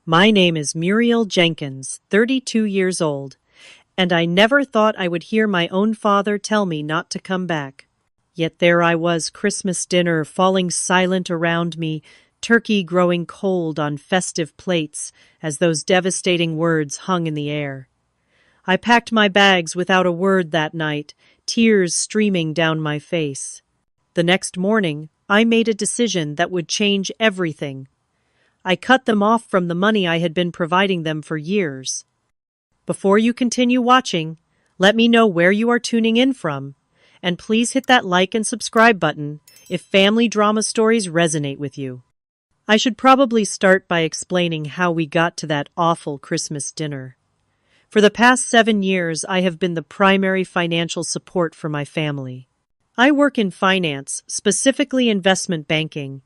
My name is Muriel Jenkins, 32 years old, and I never thought I would hear my own father tell me not to come back. Yet there I was, Christmas dinner falling silent around me, turkey growing cold on festive plates as those devastating words hung in the air. I packed my bags without a word that night, tears streaming down my face. The next morning, I made a decision that would change everything. I cut them off from the money I had been providing them for years. Before you continue watching, let me know where you are tuning in from, and please hit that like and subscribe button if family drama stories resonate with you. I should probably start by explaining how we got to that awful Christmas dinner. For the past 7 years, I have been the primary financial support for my family. I work in finance, specifically investment banking,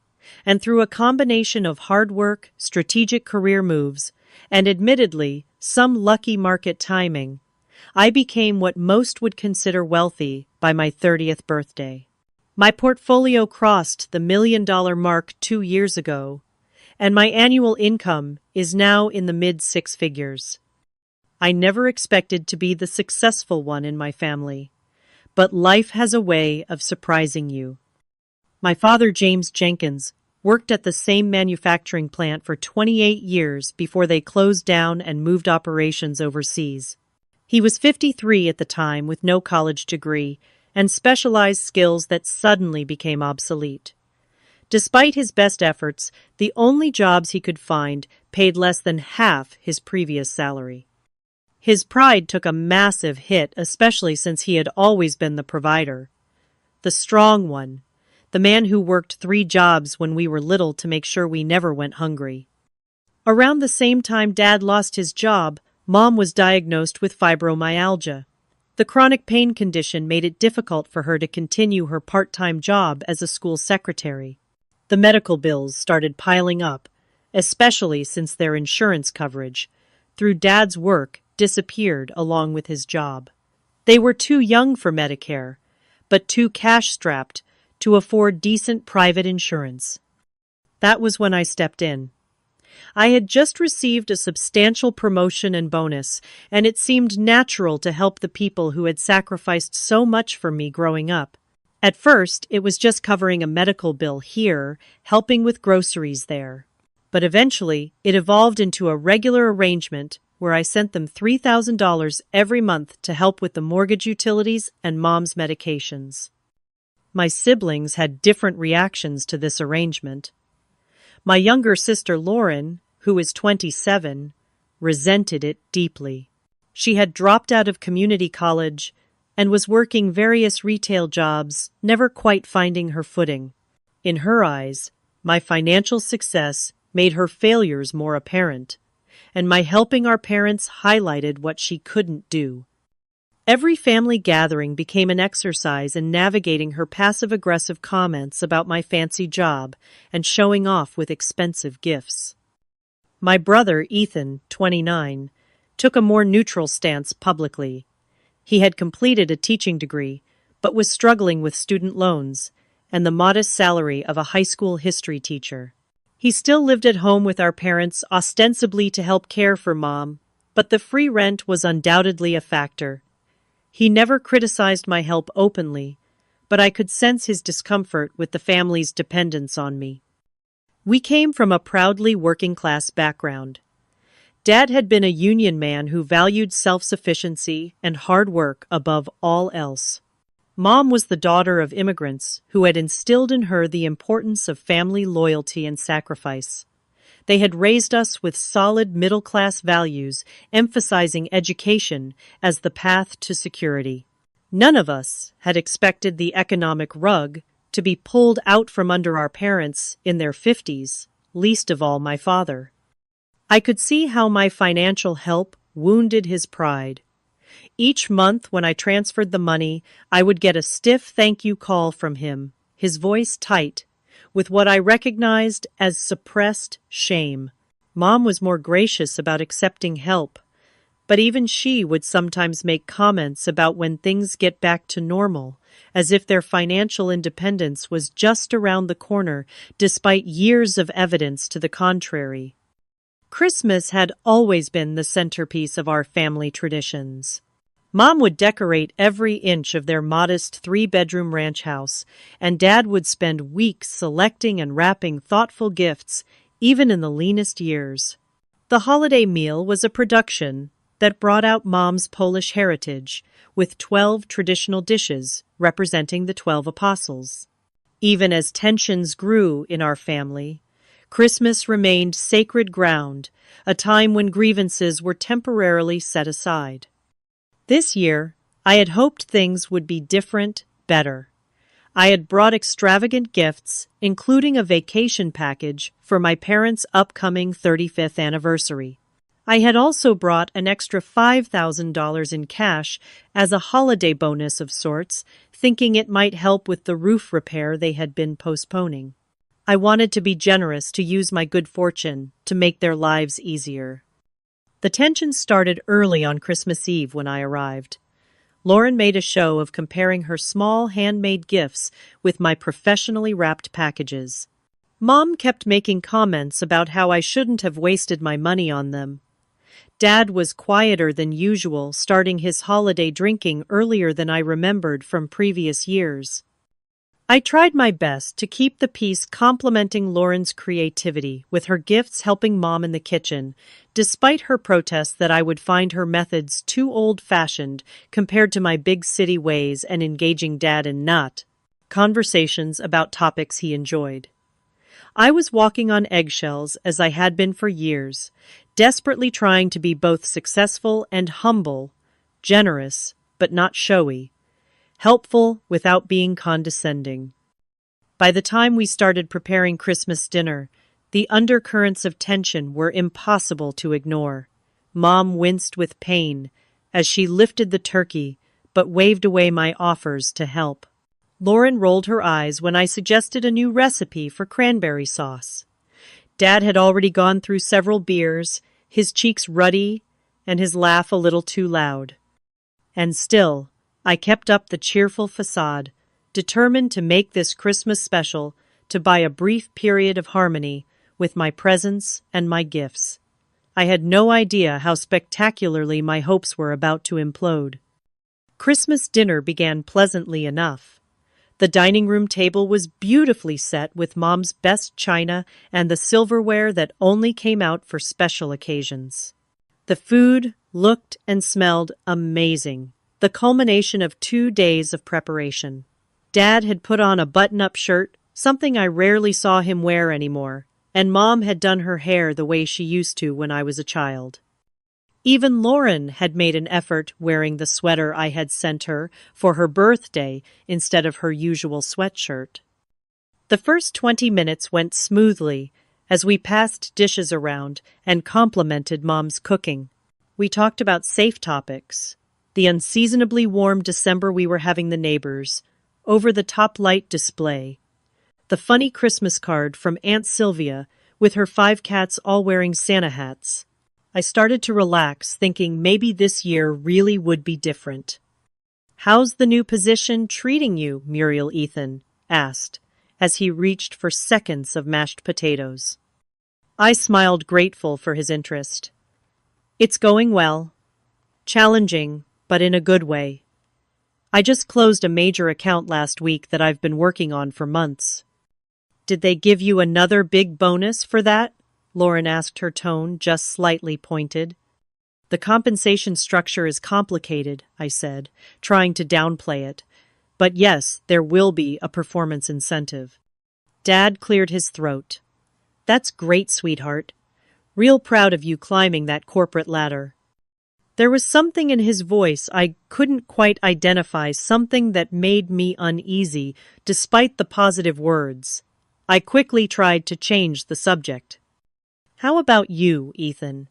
and through a combination of hard work, strategic career moves, and admittedly, some lucky market timing, I became what most would consider wealthy by my 30th birthday. My portfolio crossed the $1 million mark 2 years ago, and my annual income is now in the mid-six figures. I never expected to be the successful one in my family, but life has a way of surprising you. My father, James Jenkins, worked at the same manufacturing plant for 28 years before they closed down and moved operations overseas. He was 53 at the time with no college degree and specialized skills that suddenly became obsolete. Despite his best efforts, the only jobs he could find paid less than half his previous salary. His pride took a massive hit, especially since he had always been the provider. The strong one. The man who worked 3 jobs when we were little to make sure we never went hungry. Around the same time Dad lost his job, Mom was diagnosed with fibromyalgia. The chronic pain condition made it difficult for her to continue her part-time job as a school secretary. The medical bills started piling up, especially since their insurance coverage, through Dad's work, disappeared along with his job. They were too young for Medicare, but too cash-strapped to afford decent private insurance. That was when I stepped in. I had just received a substantial promotion and bonus, and it seemed natural to help the people who had sacrificed so much for me growing up. At first, it was just covering a medical bill here, helping with groceries there. But eventually, it evolved into a regular arrangement where I sent them $3,000 every month to help with the mortgage utilities and Mom's medications. My siblings had different reactions to this arrangement. My younger sister Lauren, who is 27, resented it deeply. She had dropped out of community college and was working various retail jobs, never quite finding her footing. In her eyes, my financial success made her failures more apparent, and my helping our parents highlighted what she couldn't do. Every family gathering became an exercise in navigating her passive-aggressive comments about my fancy job and showing off with expensive gifts. My brother, Ethan, 29, took a more neutral stance publicly. He had completed a teaching degree, but was struggling with student loans and the modest salary of a high school history teacher. He still lived at home with our parents, ostensibly to help care for Mom, but the free rent was undoubtedly a factor. He never criticized my help openly, but I could sense his discomfort with the family's dependence on me. We came from a proudly working-class background. Dad had been a union man who valued self-sufficiency and hard work above all else. Mom was the daughter of immigrants who had instilled in her the importance of family loyalty and sacrifice. They had raised us with solid middle-class values, emphasizing education as the path to security. None of us had expected the economic rug to be pulled out from under our parents in their 50s, least of all my father. I could see how my financial help wounded his pride. Each month when I transferred the money, I would get a stiff thank you call from him, his voice tight, with what I recognized as suppressed shame. Mom was more gracious about accepting help, but even she would sometimes make comments about when things get back to normal, as if their financial independence was just around the corner, despite years of evidence to the contrary. Christmas had always been the centerpiece of our family traditions. Mom would decorate every inch of their modest three-bedroom ranch house, and Dad would spend weeks selecting and wrapping thoughtful gifts, even in the leanest years. The holiday meal was a production that brought out Mom's Polish heritage, with 12 traditional dishes representing the 12 apostles. Even as tensions grew in our family, Christmas remained sacred ground, a time when grievances were temporarily set aside. This year, I had hoped things would be different, better. I had brought extravagant gifts, including a vacation package for my parents' upcoming 35th anniversary. I had also brought an extra $5,000 in cash as a holiday bonus of sorts, thinking it might help with the roof repair they had been postponing. I wanted to be generous, to use my good fortune to make their lives easier. The tension started early on Christmas Eve when I arrived. Lauren made a show of comparing her small handmade gifts with my professionally wrapped packages. Mom kept making comments about how I shouldn't have wasted my money on them. Dad was quieter than usual, starting his holiday drinking earlier than I remembered from previous years. I tried my best to keep the peace, complimenting Lauren's creativity, with her gifts helping Mom in the kitchen, despite her protests that I would find her methods too old-fashioned compared to my big city ways, and engaging Dad in conversations about topics he enjoyed. I was walking on eggshells, as I had been for years, desperately trying to be both successful and humble, generous but not showy, helpful without being condescending. By the time we started preparing Christmas dinner, the undercurrents of tension were impossible to ignore. Mom winced with pain as she lifted the turkey, but waved away my offers to help. Lauren rolled her eyes when I suggested a new recipe for cranberry sauce. Dad had already gone through several beers, his cheeks ruddy and his laugh a little too loud. And still, I kept up the cheerful facade, determined to make this Christmas special, to buy a brief period of harmony with my presence and my gifts. I had no idea how spectacularly my hopes were about to implode. Christmas dinner began pleasantly enough. The dining room table was beautifully set with Mom's best china and the silverware that only came out for special occasions. The food looked and smelled amazing, the culmination of 2 days of preparation. Dad had put on a button-up shirt, something I rarely saw him wear anymore, and Mom had done her hair the way she used to when I was a child. Even Lauren had made an effort, wearing the sweater I had sent her for her birthday instead of her usual sweatshirt. The first 20 minutes went smoothly as we passed dishes around and complimented Mom's cooking. We talked about safe topics, the unseasonably warm December we were having, the neighbors, over-the-top light display, the funny Christmas card from Aunt Sylvia with her 5 cats all wearing Santa hats. I started to relax, thinking maybe this year really would be different. "How's the new position treating you?" Muriel Ethan asked, as he reached for seconds of mashed potatoes. I smiled, grateful for his interest. "It's going well. Challenging, but in a good way. I just closed a major account last week that I've been working on for months." "Did they give you another big bonus for that?" Lauren asked, her tone just slightly pointed. "The compensation structure is complicated," I said, trying to downplay it. "But yes, there will be a performance incentive." Dad cleared his throat. "That's great, sweetheart. Real proud of you climbing that corporate ladder." There was something in his voice I couldn't quite identify, something that made me uneasy, despite the positive words. I quickly tried to change the subject. "How about you, Ethan?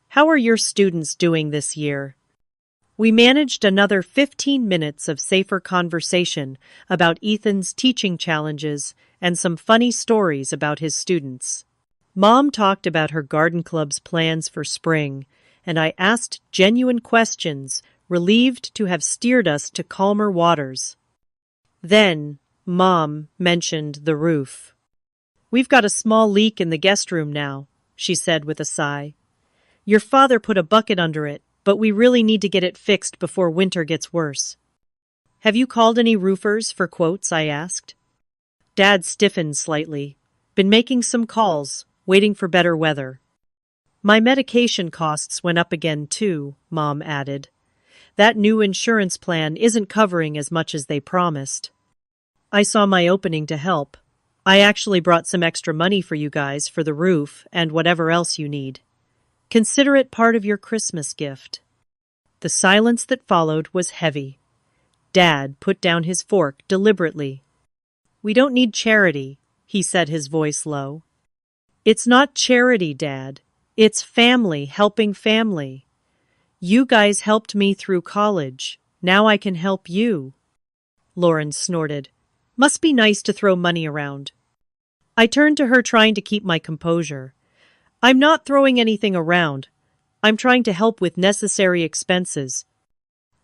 How are your students doing this year?" We managed another 15 minutes of safer conversation about Ethan's teaching challenges and some funny stories about his students. Mom talked about her garden club's plans for spring, and I asked genuine questions, relieved to have steered us to calmer waters. Then, Mom mentioned the roof. "We've got a small leak in the guest room now. she said with a sigh. Your father put a bucket under it, but we really need to get it fixed before winter gets worse. Have you called any roofers for quotes? I asked. Dad stiffened slightly. Been making some calls, waiting for better weather. My medication costs went up again too, Mom added. That new insurance plan isn't covering as much as they promised. I saw my opening to help. I actually brought some extra money for you guys for the roof and whatever else you need. Consider it part of your Christmas gift. The silence that followed was heavy. Dad put down his fork deliberately. We don't need charity, he said, his voice low. It's not charity, Dad. It's family helping family. You guys helped me through college. Now I can help you. Lauren snorted. Must be nice to throw money around. I turned to her, trying to keep my composure. I'm not throwing anything around. I'm trying to help with necessary expenses.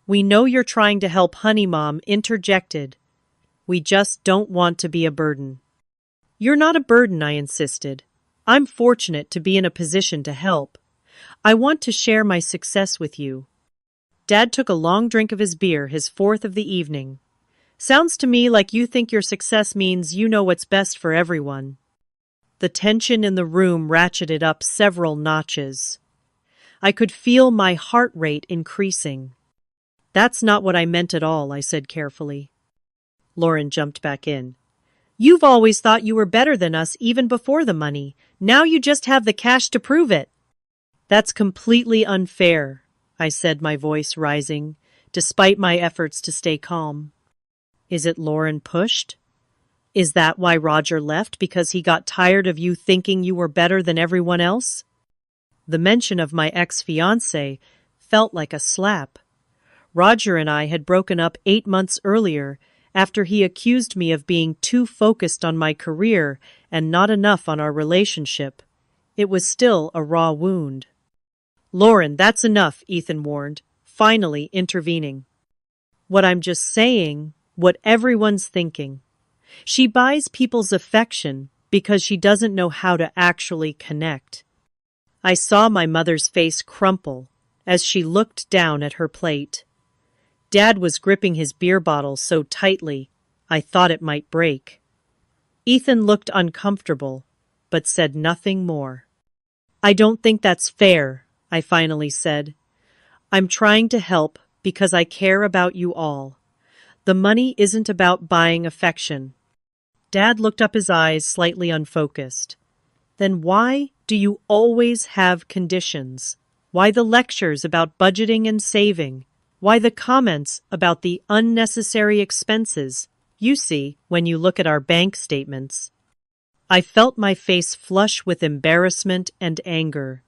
We know you're trying to help, Honey, Mom interjected. We just don't want to be a burden. You're not a burden, I insisted. I'm fortunate to be in a position to help. I want to share my success with you. Dad took a long drink of his beer, his fourth of the evening. Sounds to me like you think your success means you know what's best for everyone. The tension in the room ratcheted up several notches. I could feel my heart rate increasing. That's not what I meant at all, I said carefully. Lauren jumped back in. You've always thought you were better than us even before the money. Now you just have the cash to prove it. That's completely unfair, I said, my voice rising, despite my efforts to stay calm. Is it Lauren pushed? Is that why Roger left, because he got tired of you thinking you were better than everyone else? The mention of my ex-fiancé felt like a slap. Roger and I had broken up 8 months earlier after he accused me of being too focused on my career and not enough on our relationship. It was still a raw wound. Lauren, that's enough, Ethan warned, finally intervening. What I'm just saying, what everyone's thinking. She buys people's affection because she doesn't know how to actually connect. I saw my mother's face crumple as she looked down at her plate. Dad was gripping his beer bottle so tightly, I thought it might break. Ethan looked uncomfortable, but said nothing more. I don't think that's fair, I finally said. I'm trying to help because I care about you all. The money isn't about buying affection. Dad looked up, his eyes slightly unfocused. Then why do you always have conditions? Why the lectures about budgeting and saving? Why the comments about the unnecessary expenses you see when you look at our bank statements? I felt my face flush with embarrassment and anger.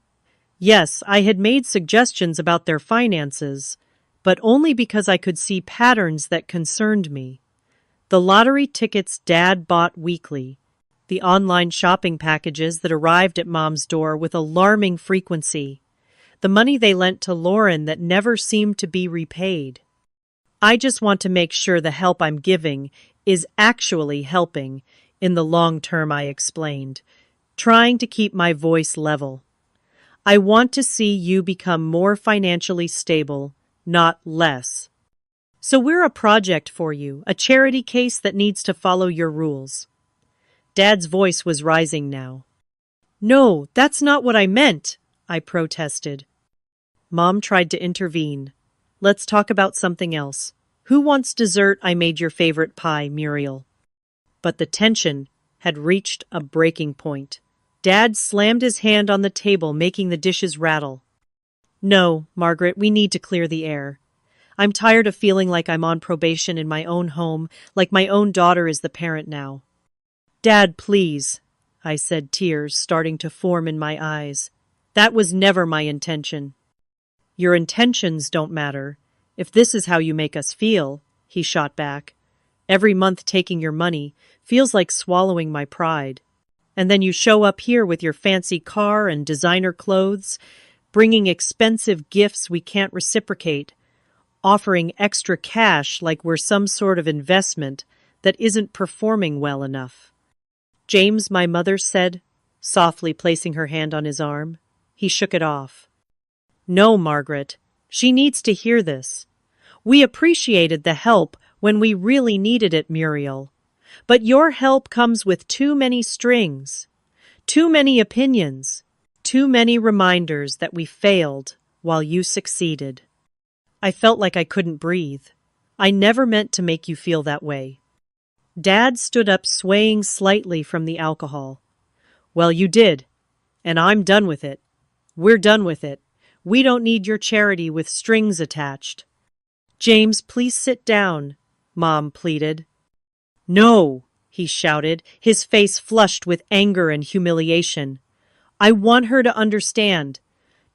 Yes, I had made suggestions about their finances, but only because I could see patterns that concerned me. The lottery tickets Dad bought weekly, the online shopping packages that arrived at Mom's door with alarming frequency, the money they lent to Lauren that never seemed to be repaid. I just want to make sure the help I'm giving is actually helping in the long term, I explained, trying to keep my voice level. I want to see you become more financially stable, not less. So we're a project for you, a charity case that needs to follow your rules. Dad's voice was rising now. No, that's not what I meant, I protested. Mom tried to intervene. Let's talk about something else. Who wants dessert? I made your favorite pie, Muriel. But the tension had reached a breaking point. Dad slammed his hand on the table, making the dishes rattle. No, Margaret, we need to clear the air. I'm tired of feeling like I'm on probation in my own home, like my own daughter is the parent now. Dad, please, I said, tears starting to form in my eyes. That was never my intention. Your intentions don't matter. If this is how you make us feel, he shot back. Every month taking your money feels like swallowing my pride. And then you show up here with your fancy car and designer clothes, bringing expensive gifts we can't reciprocate, offering extra cash like we're some sort of investment that isn't performing well enough. James, my mother said, softly placing her hand on his arm. He shook it off. No, Margaret. She needs to hear this. We appreciated the help when we really needed it, Muriel. But your help comes with too many strings, too many opinions, too many reminders that we failed while you succeeded. I felt like I couldn't breathe. I never meant to make you feel that way. Dad stood up, swaying slightly from the alcohol. Well, you did, and I'm done with it. We're done with it. We don't need your charity with strings attached. James, please sit down, Mom pleaded. No, he shouted, his face flushed with anger and humiliation. I want her to understand.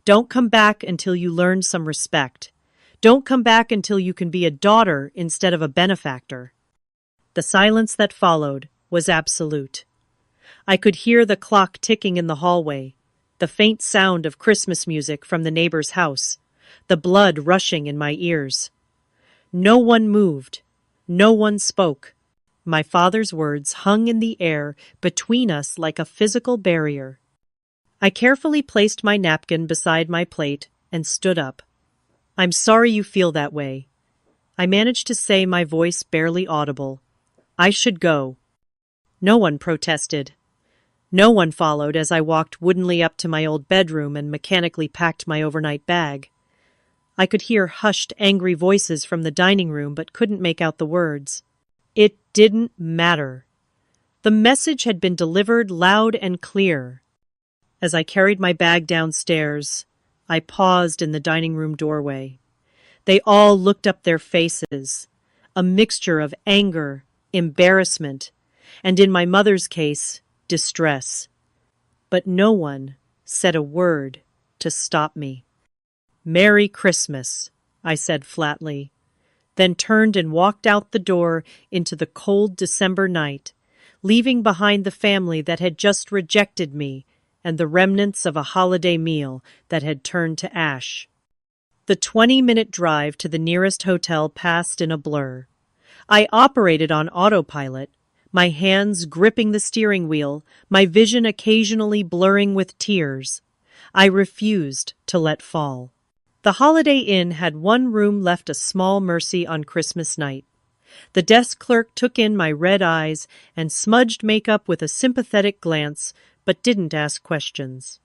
Don't come back until you learn some respect. Don't come back until you can be a daughter instead of a benefactor. The silence that followed was absolute. I could hear the clock ticking in the hallway, the faint sound of Christmas music from the neighbor's house, the blood rushing in my ears. No one moved. No one spoke. My father's words hung in the air between us like a physical barrier. I carefully placed my napkin beside my plate and stood up. I'm sorry you feel that way. I managed to say, my voice barely audible. I should go. No one protested. No one followed as I walked woodenly up to my old bedroom and mechanically packed my overnight bag. I could hear hushed, angry voices from the dining room but couldn't make out the words. It didn't matter. The message had been delivered loud and clear. As I carried my bag downstairs, I paused in the dining room doorway. They all looked up, their faces, a mixture of anger, embarrassment, and in my mother's case, distress. But no one said a word to stop me. Merry Christmas, I said flatly, then turned and walked out the door into the cold December night, leaving behind the family that had just rejected me and the remnants of a holiday meal that had turned to ash. The 20-minute drive to the nearest hotel passed in a blur. I operated on autopilot, my hands gripping the steering wheel, my vision occasionally blurring with tears. I refused to let fall. The Holiday Inn had one room left, a small Mercy, on Christmas night. The desk clerk took in my red eyes and smudged makeup with a sympathetic glance, but didn't ask questions.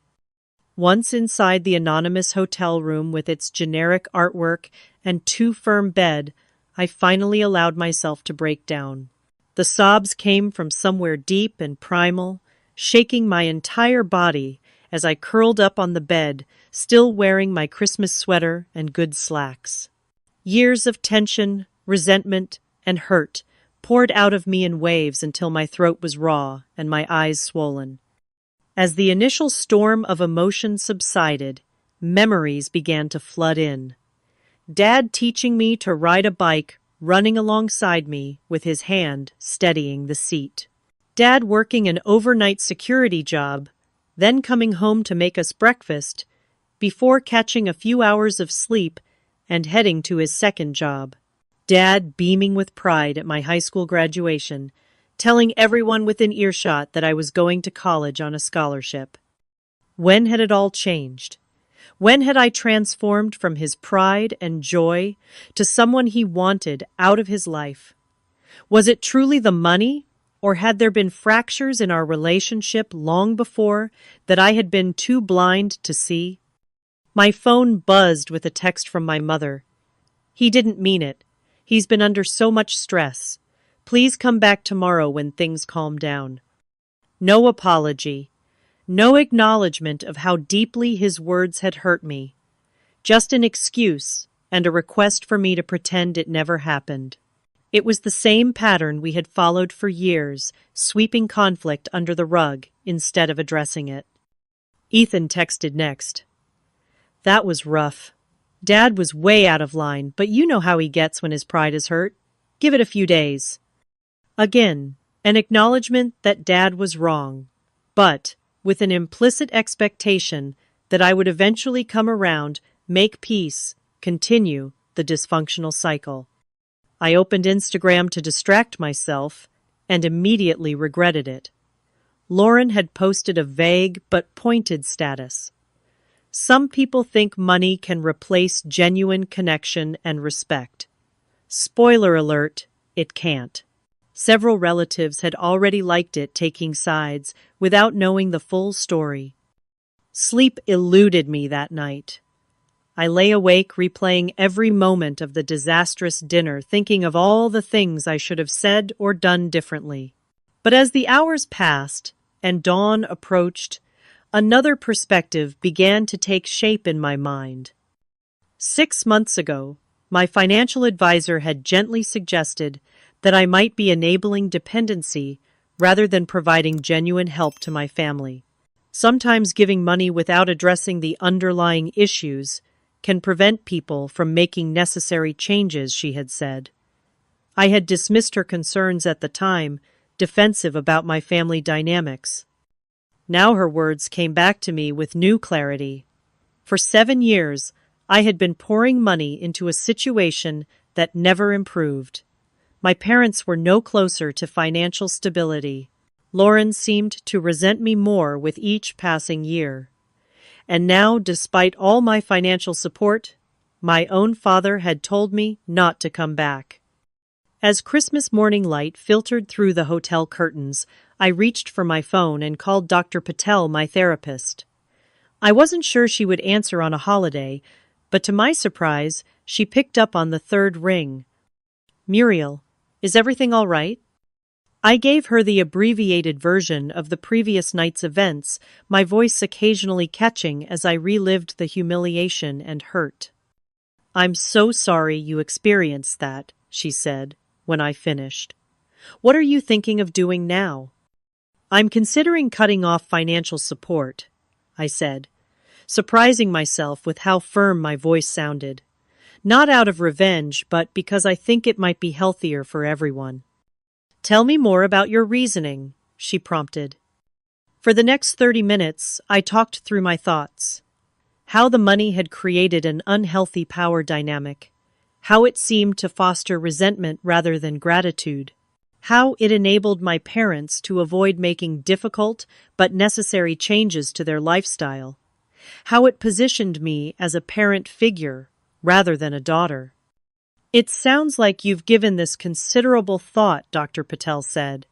Once inside the anonymous hotel room with its generic artwork and too-firm bed, I finally allowed myself to break down. The sobs came from somewhere deep and primal, shaking my entire body as I curled up on the bed, still wearing my Christmas sweater and good slacks. Years of tension, resentment, and hurt poured out of me in waves until my throat was raw and my eyes swollen. As the initial storm of emotion subsided, memories began to flood in. Dad teaching me to ride a bike, running alongside me with his hand steadying the seat. Dad working an overnight security job, then coming home to make us breakfast, before catching a few hours of sleep and heading to his second job. Dad beaming with pride at my high school graduation, telling everyone within earshot that I was going to college on a scholarship. When had it all changed? When had I transformed from his pride and joy to someone he wanted out of his life? Was it truly the money, or had there been fractures in our relationship long before that I had been too blind to see? My phone buzzed with a text from my mother. He didn't mean it. He's been under so much stress. Please come back tomorrow when things calm down. No apology. No acknowledgement of how deeply his words had hurt me. Just an excuse and a request for me to pretend it never happened. It was the same pattern we had followed for years, sweeping conflict under the rug instead of addressing it. Ethan texted next. That was rough. Dad was way out of line, but you know how he gets when his pride is hurt. Give it a few days. Again, an acknowledgement that Dad was wrong, but with an implicit expectation that I would eventually come around, make peace, continue the dysfunctional cycle. I opened Instagram to distract myself and immediately regretted it. Lauren had posted a vague but pointed status. Some people think money can replace genuine connection and respect. Spoiler alert, it can't. Several relatives had already liked it, taking sides without knowing the full story. Sleep eluded me that night. I lay awake replaying every moment of the disastrous dinner, thinking of all the things I should have said or done differently. But as the hours passed and dawn approached, another perspective began to take shape in my mind. 6 months ago, my financial advisor had gently suggested that I might be enabling dependency rather than providing genuine help to my family. Sometimes giving money without addressing the underlying issues can prevent people from making necessary changes, she had said. I had dismissed her concerns at the time, defensive about my family dynamics. Now her words came back to me with new clarity. For 7 years, I had been pouring money into a situation that never improved. My parents were no closer to financial stability. Lauren seemed to resent me more with each passing year. And now, despite all my financial support, my own father had told me not to come back. As Christmas morning light filtered through the hotel curtains, I reached for my phone and called Dr. Patel, my therapist. I wasn't sure she would answer on a holiday, but to my surprise, she picked up on the third ring. "Muriel, is everything all right?" I gave her the abbreviated version of the previous night's events, my voice occasionally catching as I relived the humiliation and hurt. "I'm so sorry you experienced that," she said, when I finished. "What are you thinking of doing now?" "I'm considering cutting off financial support," I said, surprising myself with how firm my voice sounded. Not out of revenge, but because I think it might be healthier for everyone. "Tell me more about your reasoning," she prompted. For the next 30 minutes, I talked through my thoughts. How the money had created an unhealthy power dynamic. How it seemed to foster resentment rather than gratitude. How it enabled my parents to avoid making difficult but necessary changes to their lifestyle. How it positioned me as a parent figure rather than a daughter. "It sounds like you've given this considerable thought," Dr. Patel said.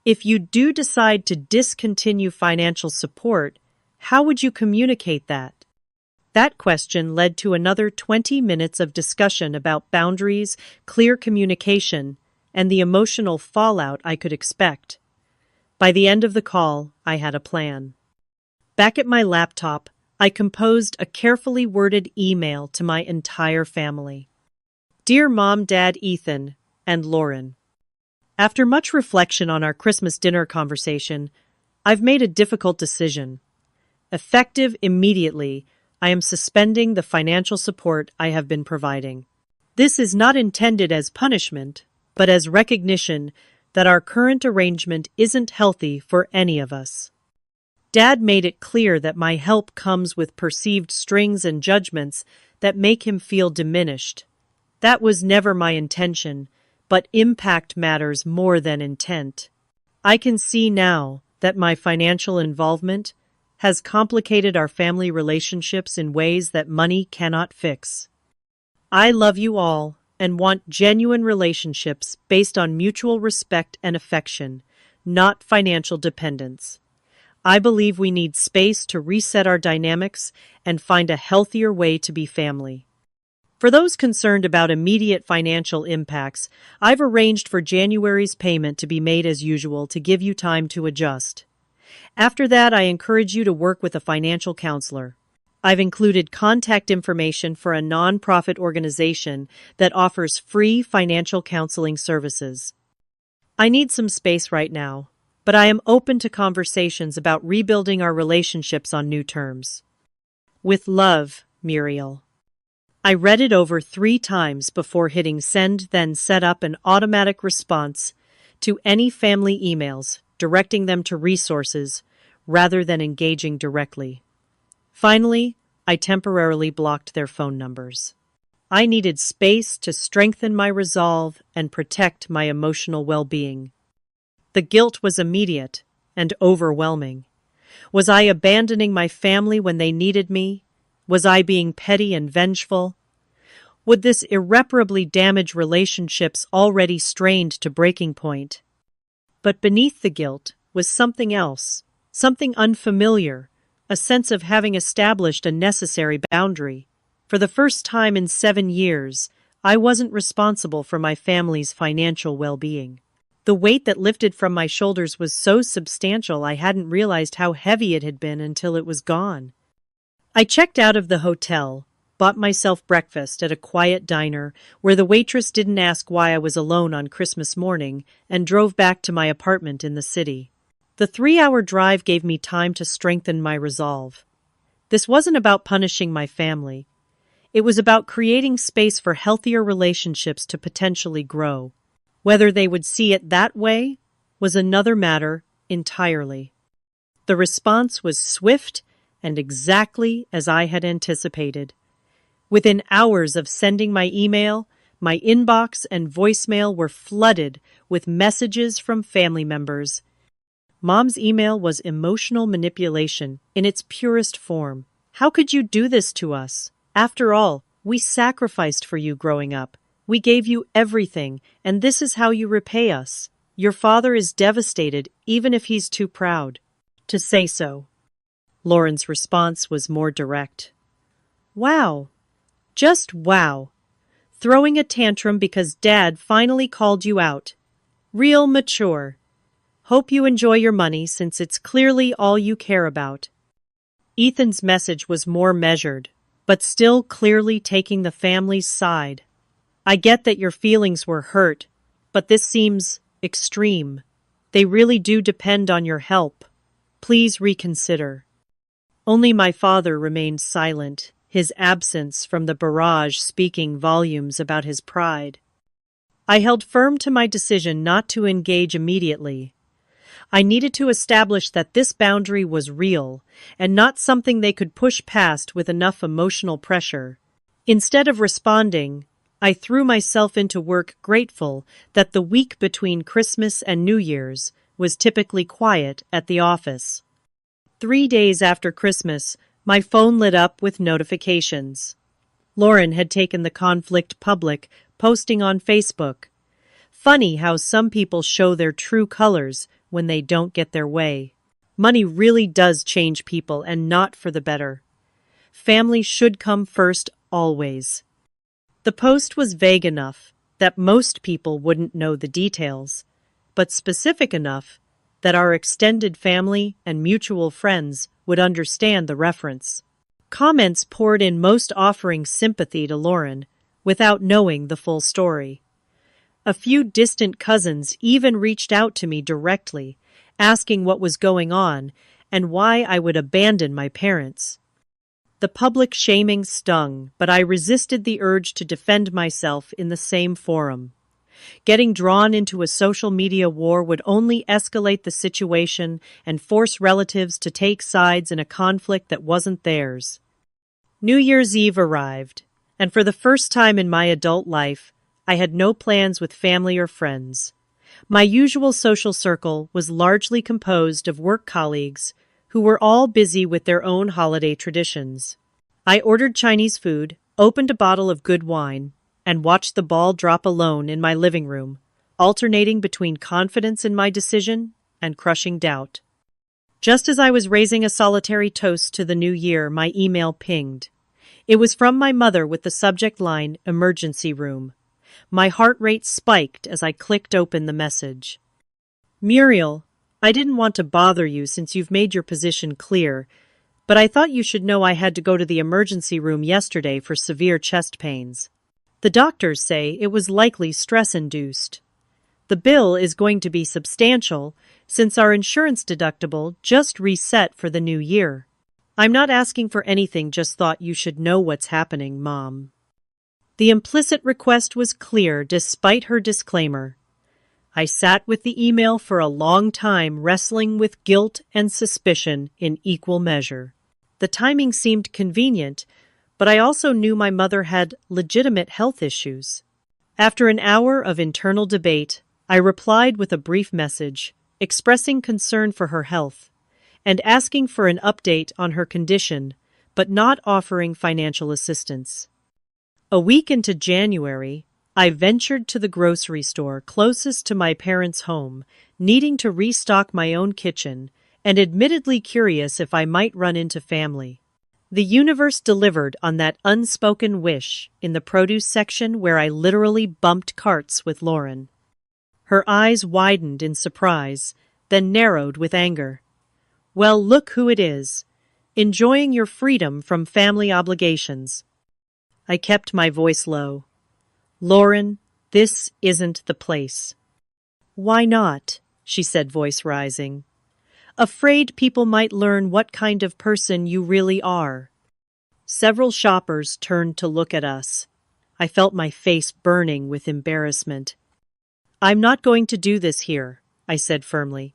"If you do decide to discontinue financial support, how would you communicate that?" That question led to another 20 minutes of discussion about boundaries, clear communication, and the emotional fallout I could expect. By the end of the call, I had a plan. Back at my laptop, I composed a carefully worded email to my entire family. "Dear Mom, Dad, Ethan, and Lauren. After much reflection on our Christmas dinner conversation, I've made a difficult decision. Effective immediately, I am suspending the financial support I have been providing. This is not intended as punishment, but as recognition that our current arrangement isn't healthy for any of us. Dad made it clear that my help comes with perceived strings and judgments that make him feel diminished. That was never my intention, but impact matters more than intent. I can see now that my financial involvement has complicated our family relationships in ways that money cannot fix. I love you all and want genuine relationships based on mutual respect and affection, not financial dependence. I believe we need space to reset our dynamics and find a healthier way to be family. For those concerned about immediate financial impacts, I've arranged for January's payment to be made as usual to give you time to adjust. After that, I encourage you to work with a financial counselor. I've included contact information for a nonprofit organization that offers free financial counseling services. I need some space right now, but I am open to conversations about rebuilding our relationships on new terms. With love, Muriel. I read it over 3 times before hitting send, then set up an automatic response to any family emails, directing them to resources rather than engaging directly. Finally, I temporarily blocked their phone numbers. I needed space to strengthen my resolve and protect my emotional well-being. The guilt was immediate, and overwhelming. Was I abandoning my family when they needed me? Was I being petty and vengeful? Would this irreparably damage relationships already strained to breaking point? But beneath the guilt was something else, something unfamiliar, a sense of having established a necessary boundary. For the first time in 7 years, I wasn't responsible for my family's financial well-being. The weight that lifted from my shoulders was so substantial I hadn't realized how heavy it had been until it was gone. I checked out of the hotel, bought myself breakfast at a quiet diner where the waitress didn't ask why I was alone on Christmas morning, and drove back to my apartment in the city. The 3-hour drive gave me time to strengthen my resolve. This wasn't about punishing my family. It was about creating space for healthier relationships to potentially grow. Whether they would see it that way was another matter entirely. The response was swift and exactly as I had anticipated. Within hours of sending my email, my inbox and voicemail were flooded with messages from family members. Mom's email was emotional manipulation in its purest form. How could you do this to us? After all, we sacrificed for you growing up. We gave you everything, and this is how you repay us. Your father is devastated, even if he's too proud to say so. Lauren's response was more direct. Wow. Just wow. Throwing a tantrum because Dad finally called you out. Real mature. Hope you enjoy your money since it's clearly all you care about. Ethan's message was more measured, but still clearly taking the family's side. I get that your feelings were hurt, but this seems extreme. They really do depend on your help. Please reconsider. Only my father remained silent, his absence from the barrage speaking volumes about his pride. I held firm to my decision not to engage immediately. I needed to establish that this boundary was real and not something they could push past with enough emotional pressure. Instead of responding, I threw myself into work, grateful that the week between Christmas and New Year's was typically quiet at the office. 3 days after Christmas, my phone lit up with notifications. Lauren had taken the conflict public, posting on Facebook. Funny how some people show their true colors when they don't get their way. Money really does change people, and not for the better. Family should come first, always. The post was vague enough that most people wouldn't know the details, but specific enough that our extended family and mutual friends would understand the reference. Comments poured in, most offering sympathy to Lauren without knowing the full story. A few distant cousins even reached out to me directly, asking what was going on and why I would abandon my parents. The public shaming stung, but I resisted the urge to defend myself in the same forum. Getting drawn into a social media war would only escalate the situation and force relatives to take sides in a conflict that wasn't theirs. New Year's Eve arrived, and for the first time in my adult life, I had no plans with family or friends. My usual social circle was largely composed of work colleagues who were all busy with their own holiday traditions. I ordered Chinese food, opened a bottle of good wine, and watched the ball drop alone in my living room, alternating between confidence in my decision and crushing doubt. Just as I was raising a solitary toast to the new year, my email pinged. It was from my mother with the subject line, "Emergency Room." My heart rate spiked as I clicked open the message. "Muriel, I didn't want to bother you since you've made your position clear, but I thought you should know I had to go to the emergency room yesterday for severe chest pains. The doctors say it was likely stress-induced. The bill is going to be substantial since our insurance deductible just reset for the new year. I'm not asking for anything, just thought you should know what's happening, Mom." The implicit request was clear despite her disclaimer. I sat with the email for a long time, wrestling with guilt and suspicion in equal measure. The timing seemed convenient, but I also knew my mother had legitimate health issues. After an hour of internal debate, I replied with a brief message, expressing concern for her health, and asking for an update on her condition, but not offering financial assistance. A week into January, I ventured to the grocery store closest to my parents' home, needing to restock my own kitchen, and admittedly curious if I might run into family. The universe delivered on that unspoken wish in the produce section where I literally bumped carts with Lauren. Her eyes widened in surprise, then narrowed with anger. "Well, look who it is. Enjoying your freedom from family obligations." I kept my voice low. "Lauren, this isn't the place." "Why not?" she said, voice rising. "Afraid people might learn what kind of person you really are." Several shoppers turned to look at us. I felt my face burning with embarrassment. "I'm not going to do this here," I said firmly.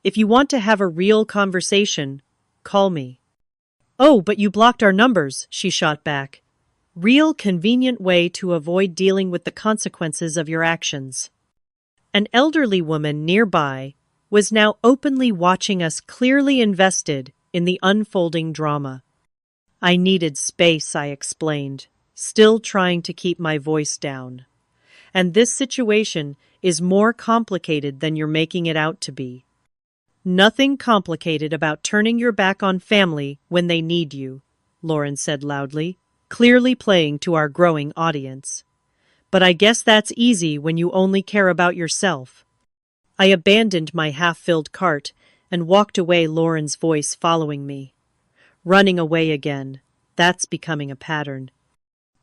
"If you want to have a real conversation, call me." "Oh, but you blocked our numbers," she shot back. "Real convenient way to avoid dealing with the consequences of your actions." An elderly woman nearby was now openly watching us, clearly invested in the unfolding drama. "I needed space," I explained, still trying to keep my voice down. "And this situation is more complicated than you're making it out to be." "Nothing complicated about turning your back on family when they need you," Lauren said loudly, clearly playing to our growing audience. "But I guess that's easy when you only care about yourself." I abandoned my half-filled cart and walked away, Lauren's voice following me. Running away again. That's becoming a pattern.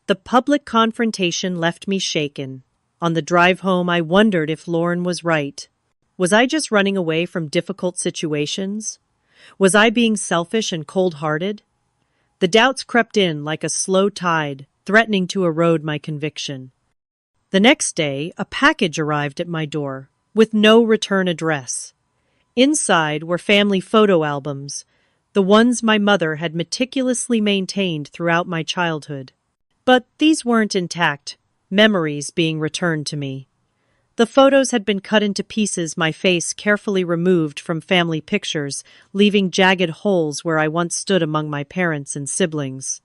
The public confrontation left me shaken. On the drive home, I wondered if Lauren was right. Was I just running away from difficult situations? Was I being selfish and cold-hearted? The doubts crept in like a slow tide, threatening to erode my conviction. The next day, a package arrived at my door, with no return address. Inside were family photo albums, the ones my mother had meticulously maintained throughout my childhood. But these weren't intact, memories being returned to me. The photos had been cut into pieces, my face carefully removed from family pictures, leaving jagged holes where I once stood among my parents and siblings.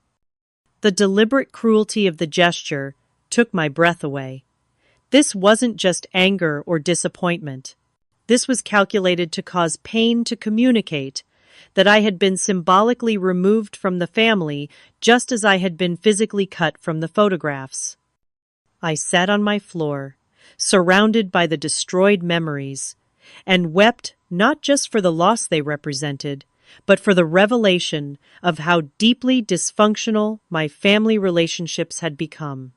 The deliberate cruelty of the gesture took my breath away. This wasn't just anger or disappointment. This was calculated to cause pain, to communicate that I had been symbolically removed from the family just as I had been physically cut from the photographs. I sat on my floor, surrounded by the destroyed memories, and wept not just for the loss they represented, but for the revelation of how deeply dysfunctional my family relationships had become.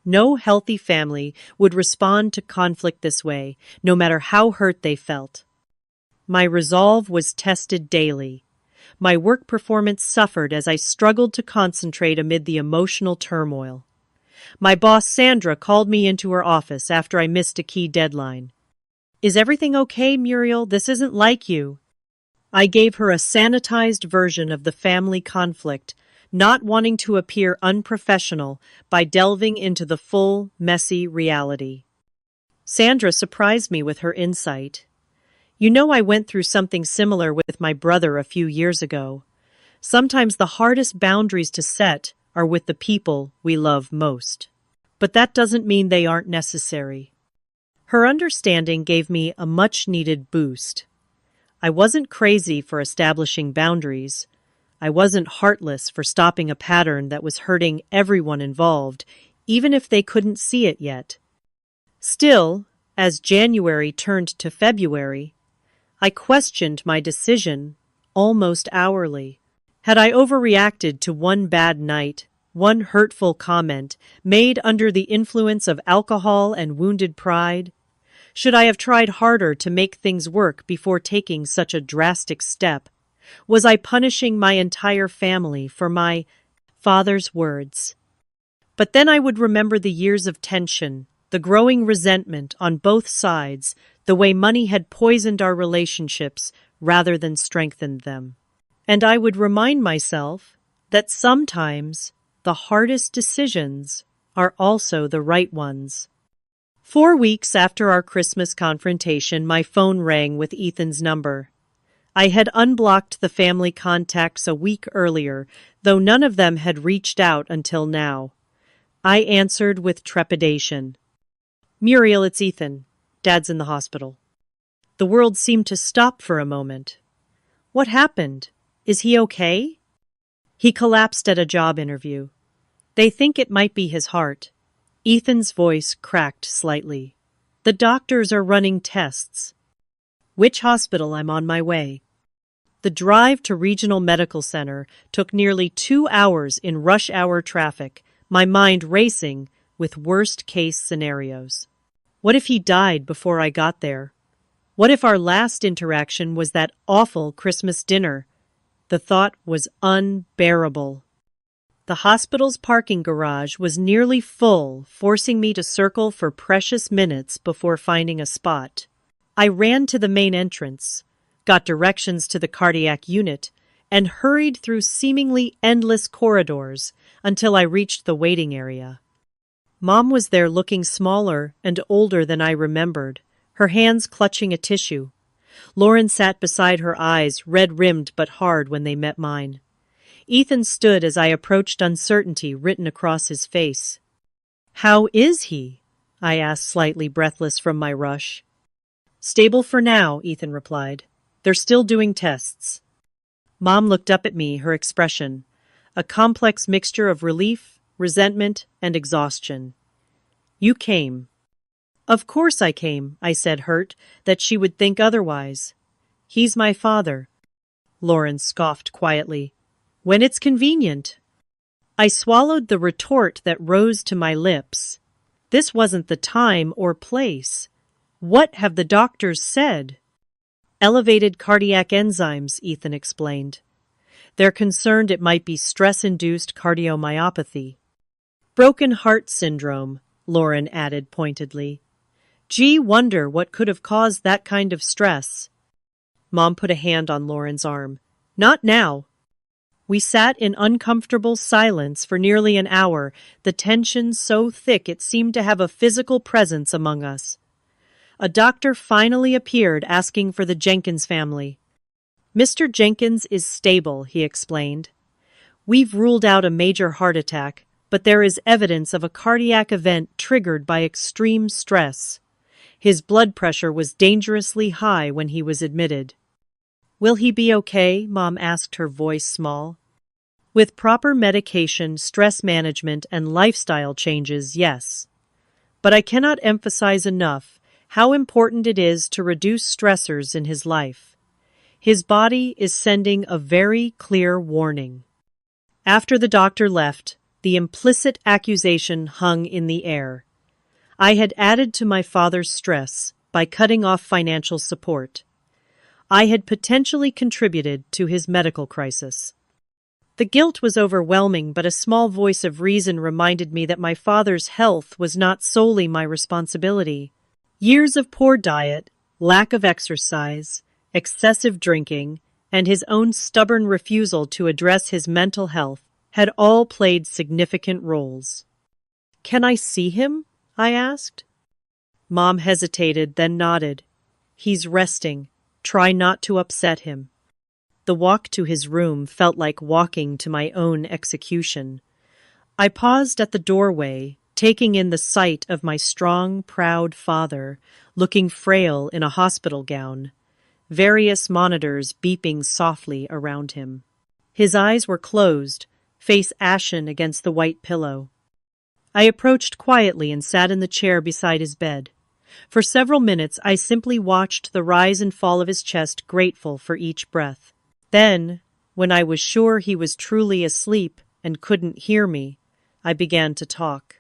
No healthy family would respond to conflict this way, no matter how hurt they felt. My resolve was tested daily. My work performance suffered as I struggled to concentrate amid the emotional turmoil. My boss, Sandra, called me into her office after I missed a key deadline. "Is everything okay, Muriel? This isn't like you." I gave her a sanitized version of the family conflict, not wanting to appear unprofessional by delving into the full, messy reality. Sandra surprised me with her insight. "You know, I went through something similar with my brother a few years ago. Sometimes the hardest boundaries to set are with the people we love most. But that doesn't mean they aren't necessary." Her understanding gave me a much-needed boost. I wasn't crazy for establishing boundaries. I wasn't heartless for stopping a pattern that was hurting everyone involved, even if they couldn't see it yet. Still, as January turned to February, I questioned my decision almost hourly. Had I overreacted to one bad night, one hurtful comment made under the influence of alcohol and wounded pride? Should I have tried harder to make things work before taking such a drastic step? Was I punishing my entire family for my father's words? But then I would remember the years of tension, the growing resentment on both sides, the way money had poisoned our relationships rather than strengthened them. And I would remind myself that sometimes the hardest decisions are also the right ones. 4 weeks after our Christmas confrontation, my phone rang with Ethan's number. I had unblocked the family contacts a week earlier, though none of them had reached out until now. I answered with trepidation. Muriel, it's Ethan. Dad's in the hospital. The world seemed to stop for a moment. What happened? Is he okay? He collapsed at a job interview. They think it might be his heart. Ethan's voice cracked slightly. The doctors are running tests. Which hospital? I'm on my way. The drive to Regional Medical Center took nearly 2 hours in rush hour traffic, my mind racing with worst-case scenarios. What if he died before I got there? What if our last interaction was that awful Christmas dinner? The thought was unbearable. The hospital's parking garage was nearly full, forcing me to circle for precious minutes before finding a spot. I ran to the main entrance, got directions to the cardiac unit, and hurried through seemingly endless corridors until I reached the waiting area. Mom was there looking smaller and older than I remembered, her hands clutching a tissue. Lauren sat beside her, eyes red-rimmed but hard when they met mine. Ethan stood as I approached, uncertainty written across his face. "How is he?" I asked, slightly breathless from my rush. "Stable for now," Ethan replied. "They're still doing tests." Mom looked up at me, her expression a complex mixture of relief, resentment, and exhaustion. "You came." "Of course I came," I said, hurt that she would think otherwise. "He's my father." Lauren scoffed quietly. "When it's convenient." I swallowed the retort that rose to my lips. This wasn't the time or place. What have the doctors said? Elevated cardiac enzymes, Ethan explained. They're concerned it might be stress-induced cardiomyopathy. Broken heart syndrome, Lauren added pointedly. Gee, wonder what could have caused that kind of stress. Mom put a hand on Lauren's arm. Not now. We sat in uncomfortable silence for nearly an hour, the tension so thick it seemed to have a physical presence among us. A doctor finally appeared, asking for the Jenkins family. Mr. Jenkins is stable, he explained. We've ruled out a major heart attack, but there is evidence of a cardiac event triggered by extreme stress. His blood pressure was dangerously high when he was admitted. Will he be okay? Mom asked, her voice small. With proper medication, stress management, and lifestyle changes, yes. But I cannot emphasize enough how important it is to reduce stressors in his life. His body is sending a very clear warning. After the doctor left, the implicit accusation hung in the air. I had added to my father's stress by cutting off financial support. I had potentially contributed to his medical crisis. The guilt was overwhelming, but a small voice of reason reminded me that my father's health was not solely my responsibility. Years of poor diet, lack of exercise, excessive drinking, and his own stubborn refusal to address his mental health had all played significant roles. Can I see him? I asked. Mom hesitated, then nodded. He's resting. Try not to upset him. The walk to his room felt like walking to my own execution. I paused at the doorway, taking in the sight of my strong, proud father, looking frail in a hospital gown, various monitors beeping softly around him. His eyes were closed, face ashen against the white pillow. I approached quietly and sat in the chair beside his bed. For several minutes I simply watched the rise and fall of his chest, grateful for each breath. Then, when I was sure he was truly asleep and couldn't hear me, I began to talk.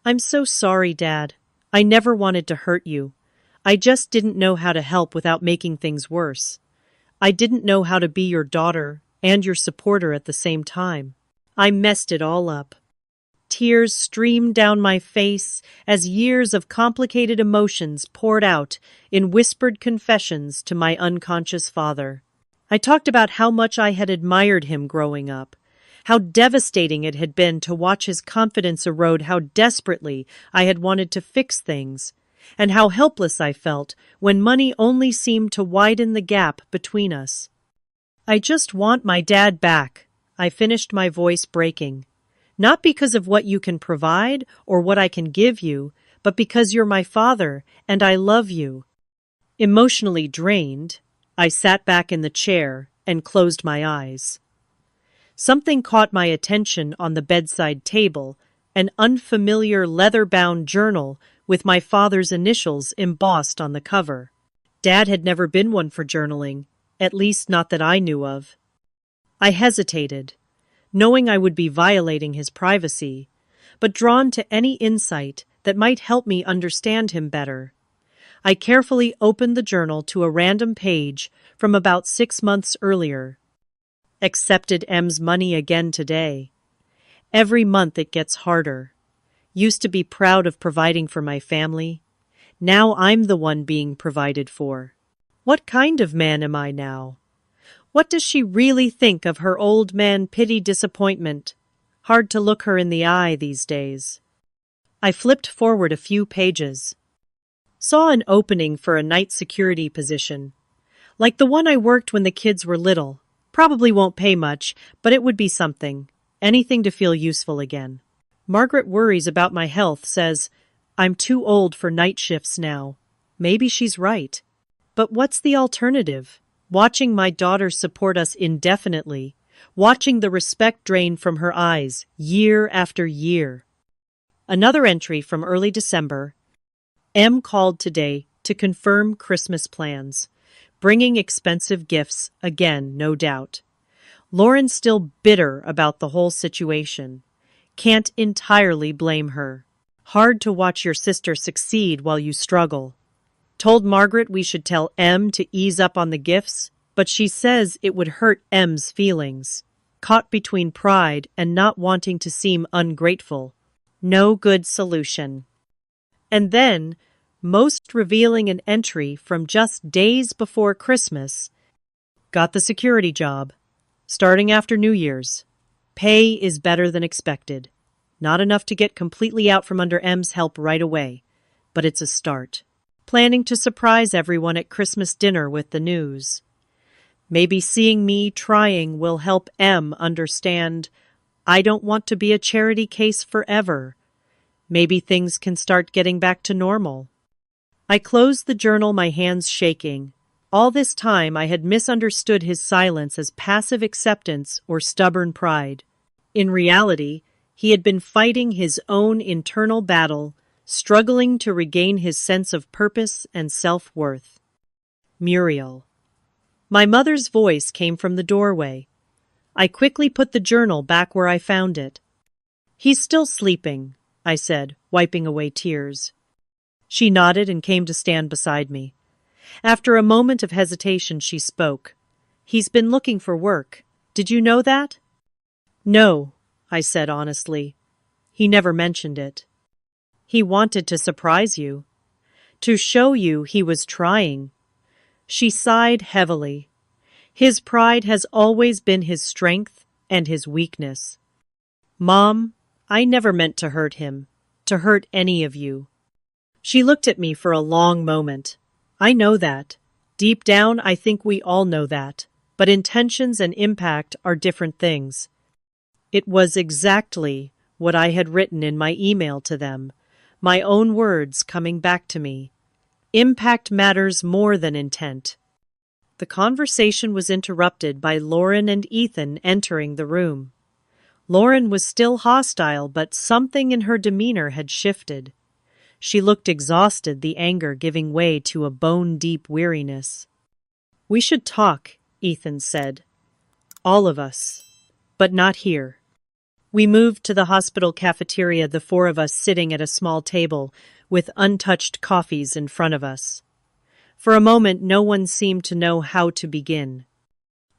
I'm so sorry, Dad. I never wanted to hurt you. I just didn't know how to help without making things worse. I didn't know how to be your daughter and your supporter at the same time. I messed it all up. Tears streamed down my face as years of complicated emotions poured out in whispered confessions to my unconscious father. I talked about how much I had admired him growing up, how devastating it had been to watch his confidence erode, how desperately I had wanted to fix things, and how helpless I felt when money only seemed to widen the gap between us. "I just want my dad back," I finished, my voice breaking. "Not because of what you can provide or what I can give you, but because you're my father and I love you." Emotionally drained, I sat back in the chair and closed my eyes. Something caught my attention on the bedside table, an unfamiliar leather-bound journal with my father's initials embossed on the cover. Dad had never been one for journaling, at least not that I knew of. I hesitated, knowing I would be violating his privacy, but drawn to any insight that might help me understand him better. I carefully opened the journal to a random page from about 6 months earlier. "Accepted M's money again today. Every month it gets harder. Used to be proud of providing for my family. Now I'm the one being provided for. What kind of man am I now? What does she really think of her old man pity disappointment? Hard to look her in the eye these days." I flipped forward a few pages. Saw an opening for a night security position, like the one I worked when the kids were little. Probably won't pay much, but it would be something. Anything to feel useful again. Margaret worries about my health, says I'm too old for night shifts now. Maybe she's right. But what's the alternative? Watching my daughter support us indefinitely, watching the respect drain from her eyes year after year. Another entry from early December. M called today to confirm Christmas plans, bringing expensive gifts again, no doubt. Lauren's still bitter about the whole situation. Can't entirely blame her. Hard to watch your sister succeed while you struggle. Told Margaret we should tell M to ease up on the gifts, but she says it would hurt M's feelings. Caught between pride and not wanting to seem ungrateful. No good solution. And then, most revealing, an entry from just days before Christmas. Got the security job. Starting after New Year's. Pay is better than expected. Not enough to get completely out from under M's help right away, but it's a start. Planning to surprise everyone at Christmas dinner with the news. Maybe seeing me trying will help M understand I don't want to be a charity case forever. Maybe things can start getting back to normal. I closed the journal, my hands shaking. All this time I had misunderstood his silence as passive acceptance or stubborn pride. In reality, he had been fighting his own internal battle, struggling to regain his sense of purpose and self-worth. Muriel. My mother's voice came from the doorway. I quickly put the journal back where I found it. "He's still sleeping," I said, wiping away tears. She nodded and came to stand beside me. After a moment of hesitation, she spoke. "He's been looking for work. Did you know that?" "No," I said honestly. "He never mentioned it." "He wanted to surprise you. To show you he was trying." She sighed heavily. His pride has always been his strength and his weakness. "Mom, I never meant to hurt him, to hurt any of you." She looked at me for a long moment. "I know that. Deep down, I think we all know that. But intentions and impact are different things." It was exactly what I had written in my email to them, my own words coming back to me. Impact matters more than intent. The conversation was interrupted by Lauren and Ethan entering the room. Lauren was still hostile, but something in her demeanor had shifted. She looked exhausted, the anger giving way to a bone-deep weariness. "We should talk," Ethan said. "All of us. But not here." We moved to the hospital cafeteria, the four of us sitting at a small table with untouched coffees in front of us. For a moment, no one seemed to know how to begin.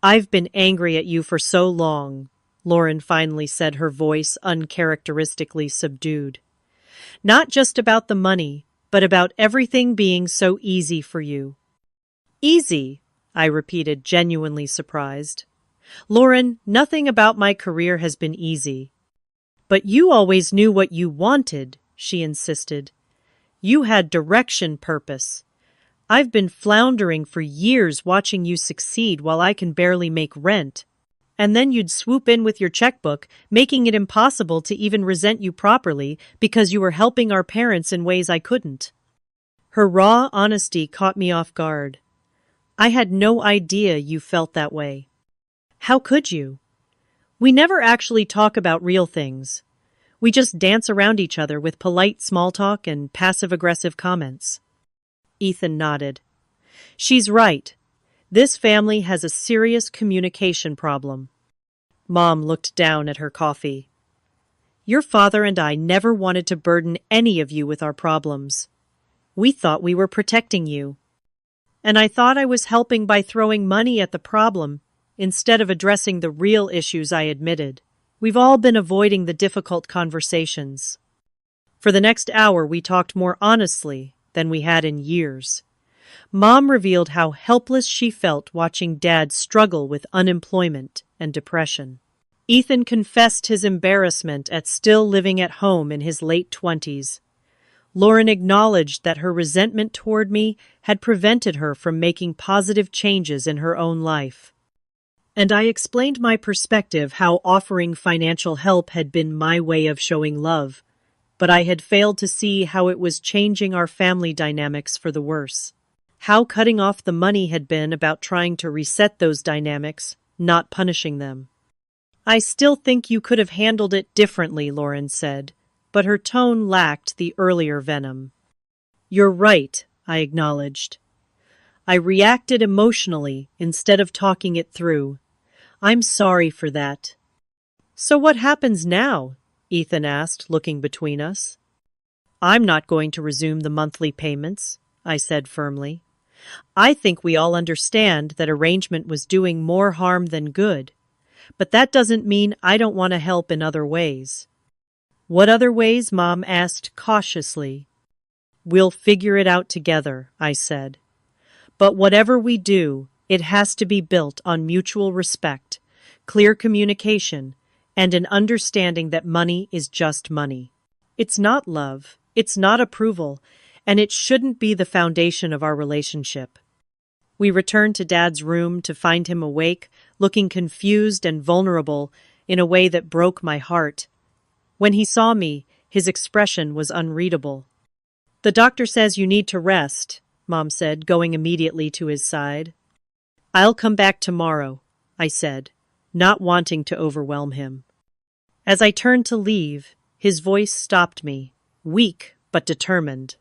"I've been angry at you for so long," Lauren finally said, her voice uncharacteristically subdued. "Not just about the money, but about everything being so easy for you." "Easy?" I repeated, genuinely surprised. Lauren, nothing about my career has been easy. But you always knew what you wanted, she insisted. You had direction, purpose. I've been floundering for years watching you succeed while I can barely make rent. And then you'd swoop in with your checkbook, making it impossible to even resent you properly because you were helping our parents in ways I couldn't. Her raw honesty caught me off guard. I had no idea you felt that way. How could you? We never actually talk about real things. We just dance around each other with polite small talk and passive-aggressive comments. Ethan nodded. She's right. This family has a serious communication problem. Mom looked down at her coffee. Your father and I never wanted to burden any of you with our problems. We thought we were protecting you. And I thought I was helping by throwing money at the problem instead of addressing the real issues I admitted. We've all been avoiding the difficult conversations. For the next hour, we talked more honestly than we had in years. Mom revealed how helpless she felt watching Dad struggle with unemployment and depression. Ethan confessed his embarrassment at still living at home in his late 20s. Lauren acknowledged that her resentment toward me had prevented her from making positive changes in her own life. And I explained my perspective, how offering financial help had been my way of showing love, but I had failed to see how it was changing our family dynamics for the worse. How cutting off the money had been about trying to reset those dynamics, not punishing them. I still think you could have handled it differently, Lauren said, but her tone lacked the earlier venom. You're right, I acknowledged. I reacted emotionally instead of talking it through. I'm sorry for that. So what happens now? Ethan asked, looking between us. I'm not going to resume the monthly payments, I said firmly. I think we all understand that arrangement was doing more harm than good, but that doesn't mean I don't want to help in other ways. What other ways? Mom asked cautiously. We'll figure it out together, I said. But whatever we do, it has to be built on mutual respect, clear communication, and an understanding that money is just money. It's not love, it's not approval, and it shouldn't be the foundation of our relationship. We returned to Dad's room to find him awake, looking confused and vulnerable in a way that broke my heart. When he saw me, his expression was unreadable. The doctor says you need to rest, Mom said, going immediately to his side. I'll come back tomorrow, I said, not wanting to overwhelm him. As I turned to leave, his voice stopped me, weak but determined.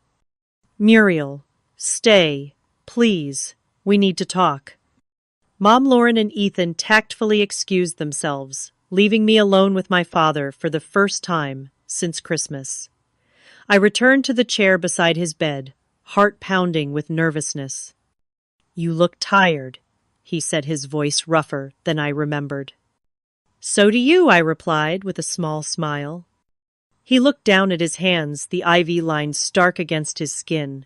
Muriel, stay, please. We need to talk. Mom, Lauren, and Ethan tactfully excused themselves, leaving me alone with my father for the first time since Christmas. I returned to the chair beside his bed, heart pounding with nervousness. You look tired, he said, his voice rougher than I remembered. So do you, I replied with a small smile. He looked down at his hands, the ivy lines stark against his skin.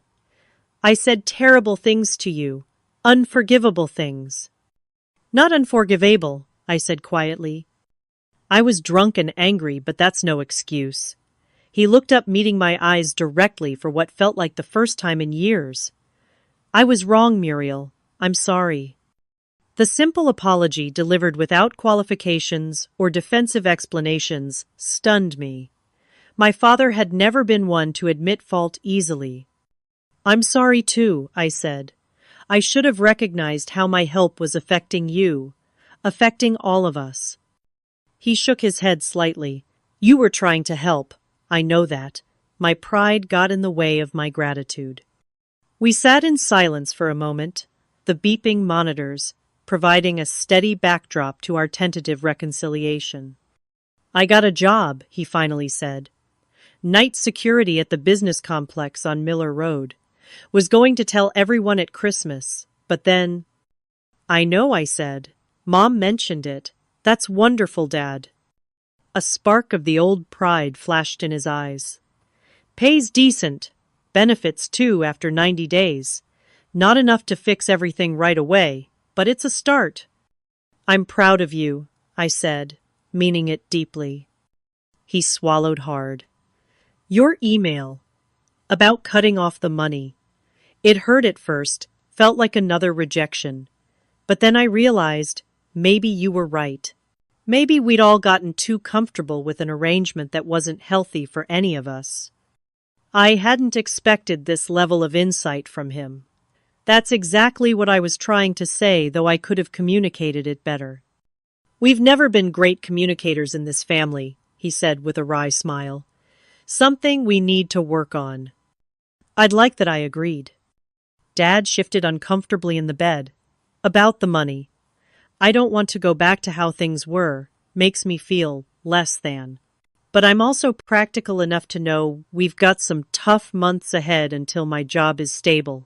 I said terrible things to you, unforgivable things. Not unforgivable, I said quietly. I was drunk and angry, but that's no excuse. He looked up, meeting my eyes directly for what felt like the first time in years. I was wrong, Muriel. I'm sorry. The simple apology, delivered without qualifications or defensive explanations, stunned me. My father had never been one to admit fault easily. I'm sorry too, I said. I should have recognized how my help was affecting you, affecting all of us. He shook his head slightly. You were trying to help. I know that. My pride got in the way of my gratitude. We sat in silence for a moment, the beeping monitors providing a steady backdrop to our tentative reconciliation. I got a job, he finally said. Night security at the business complex on Miller Road. Was going to tell everyone at Christmas, but then... I know, I said. Mom mentioned it. That's wonderful, Dad. A spark of the old pride flashed in his eyes. Pays decent. Benefits, too, after 90 days. Not enough to fix everything right away, but it's a start. I'm proud of you, I said, meaning it deeply. He swallowed hard. Your email about cutting off the money. It hurt at first, felt like another rejection. But then I realized maybe you were right. Maybe we'd all gotten too comfortable with an arrangement that wasn't healthy for any of us. I hadn't expected this level of insight from him. That's exactly what I was trying to say, though I could have communicated it better. We've never been great communicators in this family, he said with a wry smile. Something we need to work on. I'd like that I agreed. Dad shifted uncomfortably in the bed. About the money. I don't want to go back to how things were. Makes me feel less than. But I'm also practical enough to know we've got some tough months ahead until my job is stable.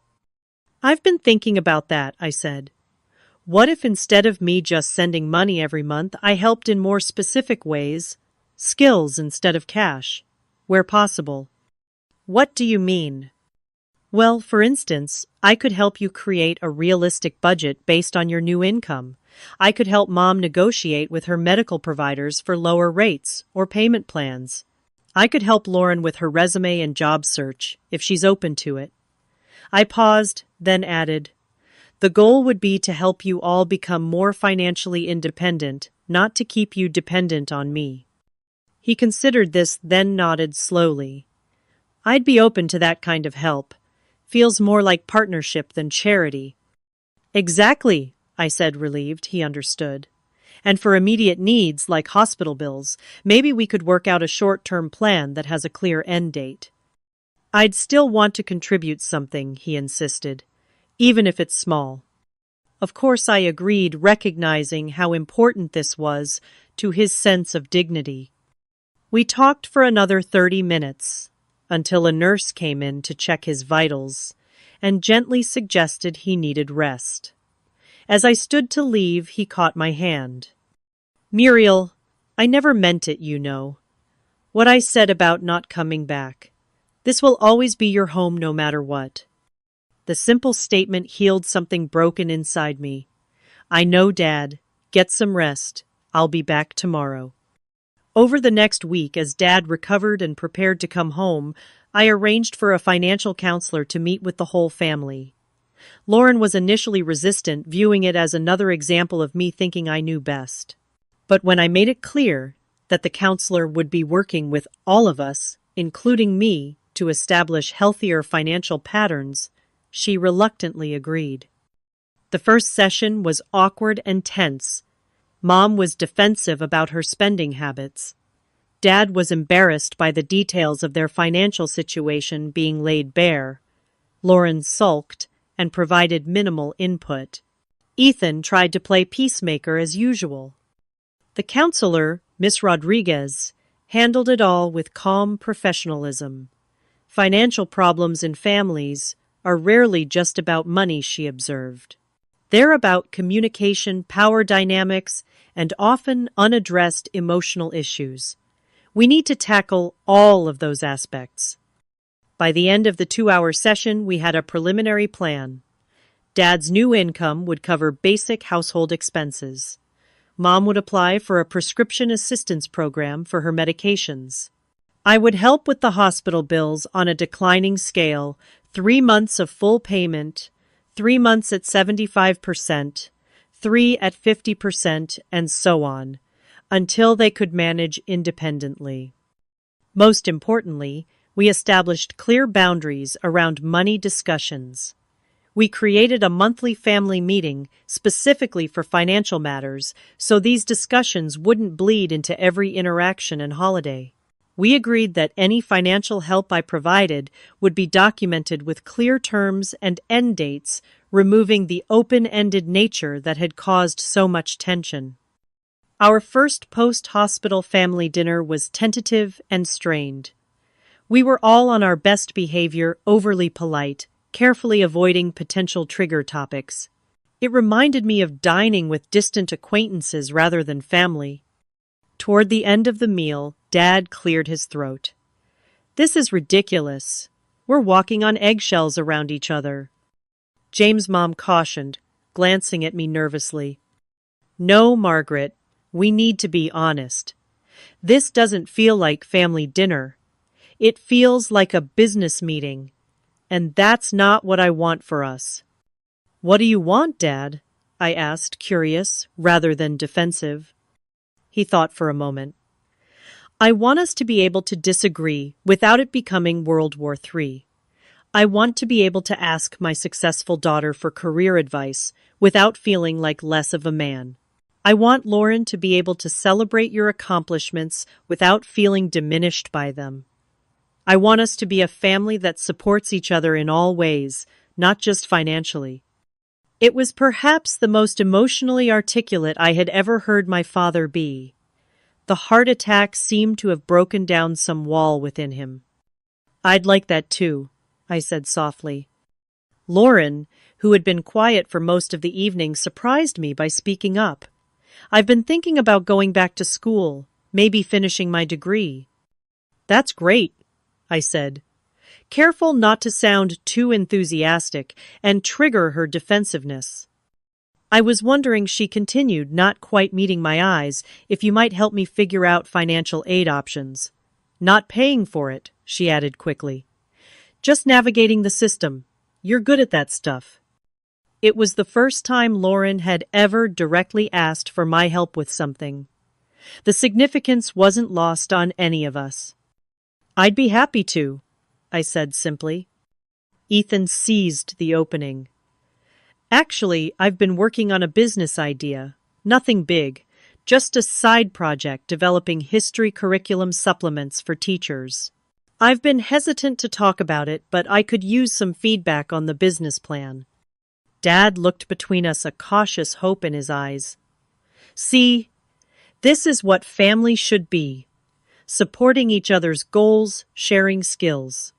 I've been thinking about that, I said. What if instead of me just sending money every month, I helped in more specific ways, skills instead of cash, where possible? What do you mean? Well, for instance, I could help you create a realistic budget based on your new income. I could help Mom negotiate with her medical providers for lower rates or payment plans. I could help Lauren with her resume and job search, if she's open to it. I paused, then added, the goal would be to help you all become more financially independent, not to keep you dependent on me. He considered this, then nodded slowly. I'd be open to that kind of help. Feels more like partnership than charity. Exactly, I said, relieved he understood. And for immediate needs like hospital bills, maybe we could work out a short-term plan that has a clear end date. I'd still want to contribute something, he insisted, even if it's small. Of course I agreed, recognizing how important this was to his sense of dignity. We talked for another 30 minutes, until a nurse came in to check his vitals and gently suggested he needed rest. As I stood to leave, he caught my hand. Muriel, I never meant it, you know. What I said about not coming back. This will always be your home no matter what. The simple statement healed something broken inside me. I know, Dad. Get some rest. I'll be back tomorrow. Over the next week, as Dad recovered and prepared to come home, I arranged for a financial counselor to meet with the whole family. Lauren was initially resistant, viewing it as another example of me thinking I knew best. But when I made it clear that the counselor would be working with all of us, including me, to establish healthier financial patterns, she reluctantly agreed. The first session was awkward and tense. Mom was defensive about her spending habits. Dad was embarrassed by the details of their financial situation being laid bare. Lauren sulked and provided minimal input. Ethan tried to play peacemaker as usual. The counselor, Miss Rodriguez, handled it all with calm professionalism. Financial problems in families are rarely just about money, she observed. They're about communication, power dynamics, and often unaddressed emotional issues. We need to tackle all of those aspects. By the end of the 2-hour session, we had a preliminary plan. Dad's new income would cover basic household expenses. Mom would apply for a prescription assistance program for her medications. I would help with the hospital bills on a declining scale, 3 months of full payment, 3 months at 75%, 3 at 50%, and so on, until they could manage independently. Most importantly, we established clear boundaries around money discussions. We created a monthly family meeting specifically for financial matters so these discussions wouldn't bleed into every interaction and holiday. We agreed that any financial help I provided would be documented with clear terms and end dates, removing the open-ended nature that had caused so much tension. Our first post-hospital family dinner was tentative and strained. We were all on our best behavior, overly polite, carefully avoiding potential trigger topics. It reminded me of dining with distant acquaintances rather than family. Toward the end of the meal, Dad cleared his throat. This is ridiculous. We're walking on eggshells around each other. James' mom cautioned, glancing at me nervously. No, Margaret, we need to be honest. This doesn't feel like family dinner. It feels like a business meeting, and that's not what I want for us. What do you want, Dad? I asked, curious rather than defensive. He thought for a moment. I want us to be able to disagree without it becoming World War III. I want to be able to ask my successful daughter for career advice without feeling like less of a man. I want Lauren to be able to celebrate your accomplishments without feeling diminished by them. I want us to be a family that supports each other in all ways, not just financially. It was perhaps the most emotionally articulate I had ever heard my father be. The heart attack seemed to have broken down some wall within him. I'd like that too, I said softly. Lauren, who had been quiet for most of the evening, surprised me by speaking up. I've been thinking about going back to school, maybe finishing my degree. That's great, I said, careful not to sound too enthusiastic and trigger her defensiveness. I was wondering, she continued, not quite meeting my eyes, if you might help me figure out financial aid options. Not paying for it, she added quickly. Just navigating the system. You're good at that stuff. It was the first time Lauren had ever directly asked for my help with something. The significance wasn't lost on any of us. I'd be happy to, I said simply. Ethan seized the opening. Actually, I've been working on a business idea. Nothing big, just a side project developing history curriculum supplements for teachers. I've been hesitant to talk about it, but I could use some feedback on the business plan. Dad looked between us, a cautious hope in his eyes. See, this is what family should be. Supporting each other's goals, sharing skills.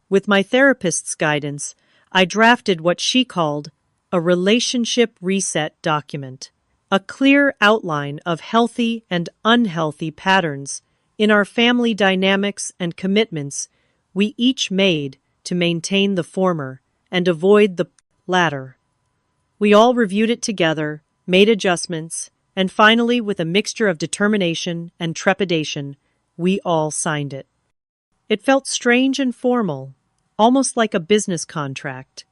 With my therapist's guidance, I drafted what she called a relationship reset document, a clear outline of healthy and unhealthy patterns in our family dynamics and commitments we each made to maintain the former and avoid the latter. We all reviewed it together, made adjustments, and finally, with a mixture of determination and trepidation, we all signed it. It felt strange and formal, almost like a business contract.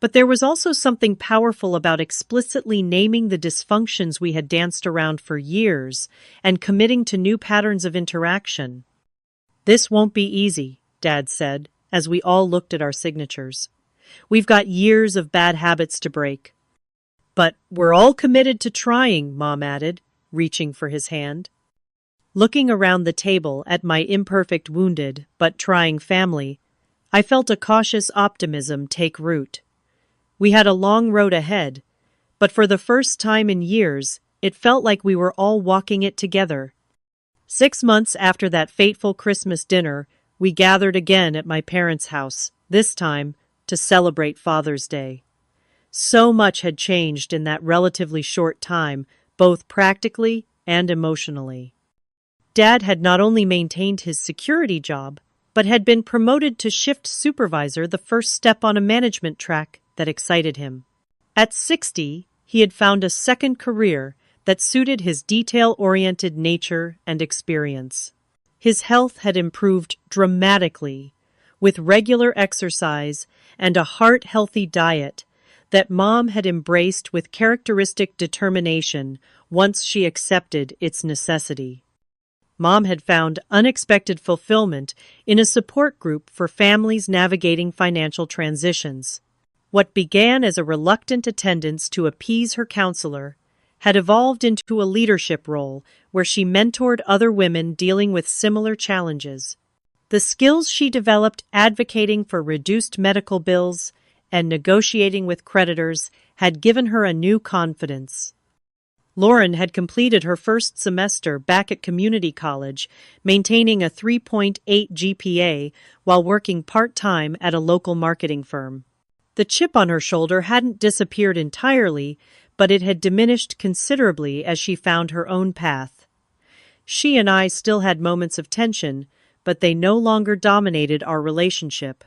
But there was also something powerful about explicitly naming the dysfunctions we had danced around for years and committing to new patterns of interaction. This won't be easy, Dad said, as we all looked at our signatures. We've got years of bad habits to break. But we're all committed to trying, Mom added, reaching for his hand. Looking around the table at my imperfect, wounded, but trying family, I felt a cautious optimism take root. We had a long road ahead, but for the first time in years, it felt like we were all walking it together. 6 months after that fateful Christmas dinner, we gathered again at my parents' house, this time to celebrate Father's Day. So much had changed in that relatively short time, both practically and emotionally. Dad had not only maintained his security job, but had been promoted to shift supervisor, the first step on a management track that excited him. At 60, he had found a second career that suited his detail-oriented nature and experience. His health had improved dramatically, with regular exercise and a heart-healthy diet that Mom had embraced with characteristic determination once she accepted its necessity. Mom had found unexpected fulfillment in a support group for families navigating financial transitions. What began as a reluctant attendance to appease her counselor had evolved into a leadership role where she mentored other women dealing with similar challenges. The skills she developed advocating for reduced medical bills and negotiating with creditors had given her a new confidence. Lauren had completed her first semester back at community college, maintaining a 3.8 GPA while working part-time at a local marketing firm. The chip on her shoulder hadn't disappeared entirely, but it had diminished considerably as she found her own path. She and I still had moments of tension, but they no longer dominated our relationship.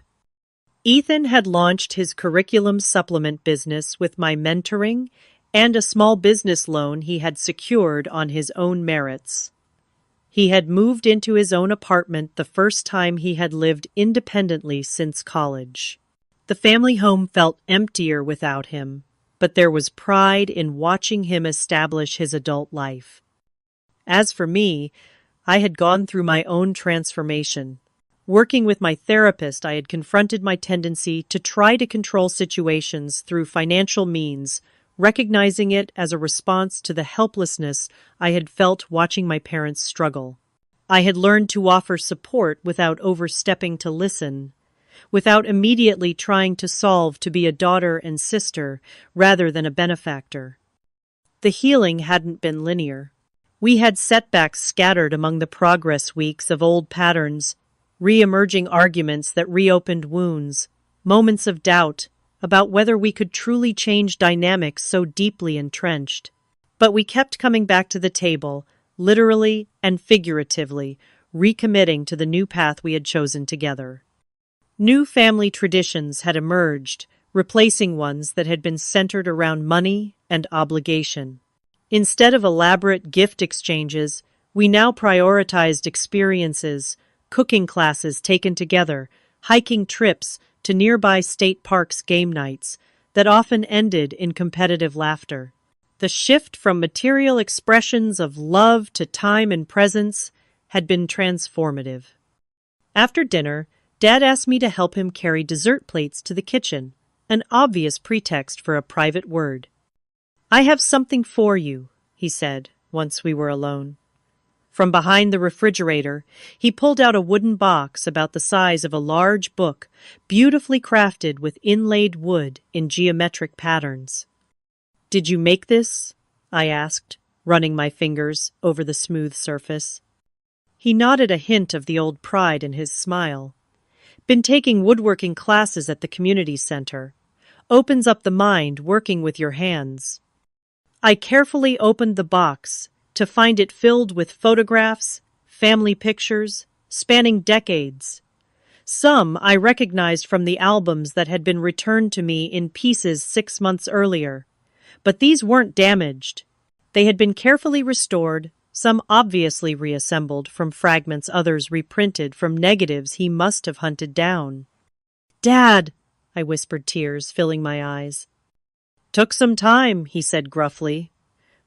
Ethan had launched his curriculum supplement business with my mentoring and a small business loan he had secured on his own merits. He had moved into his own apartment the first time he had lived independently since college. The family home felt emptier without him, but there was pride in watching him establish his adult life. As for me, I had gone through my own transformation. Working with my therapist, I had confronted my tendency to try to control situations through financial means, recognizing it as a response to the helplessness I had felt watching my parents struggle. I had learned to offer support without overstepping to listen, without immediately trying to solve to be a daughter and sister rather than a benefactor. The healing hadn't been linear. We had setbacks scattered among the progress weeks of old patterns, re-emerging arguments that reopened wounds, moments of doubt about whether we could truly change dynamics so deeply entrenched. But we kept coming back to the table, literally and figuratively, recommitting to the new path we had chosen together. New family traditions had emerged, replacing ones that had been centered around money and obligation. Instead of elaborate gift exchanges, we now prioritized experiences, cooking classes taken together, hiking trips to nearby state parks game nights that often ended in competitive laughter. The shift from material expressions of love to time and presence had been transformative. After dinner, Dad asked me to help him carry dessert plates to the kitchen, an obvious pretext for a private word. "I have something for you," he said, once we were alone. From behind the refrigerator, he pulled out a wooden box about the size of a large book, beautifully crafted with inlaid wood in geometric patterns. "Did you make this?" I asked, running my fingers over the smooth surface. He nodded, a hint of the old pride in his smile. "Been taking woodworking classes at the community center. Opens up the mind working with your hands." I carefully opened the box to find it filled with photographs, family pictures, spanning decades. Some I recognized from the albums that had been returned to me in pieces 6 months earlier. But these weren't damaged. They had been carefully restored, some obviously reassembled from fragments, others reprinted from negatives he must have hunted down. "Dad," I whispered, tears filling my eyes. "Took some time," he said gruffly.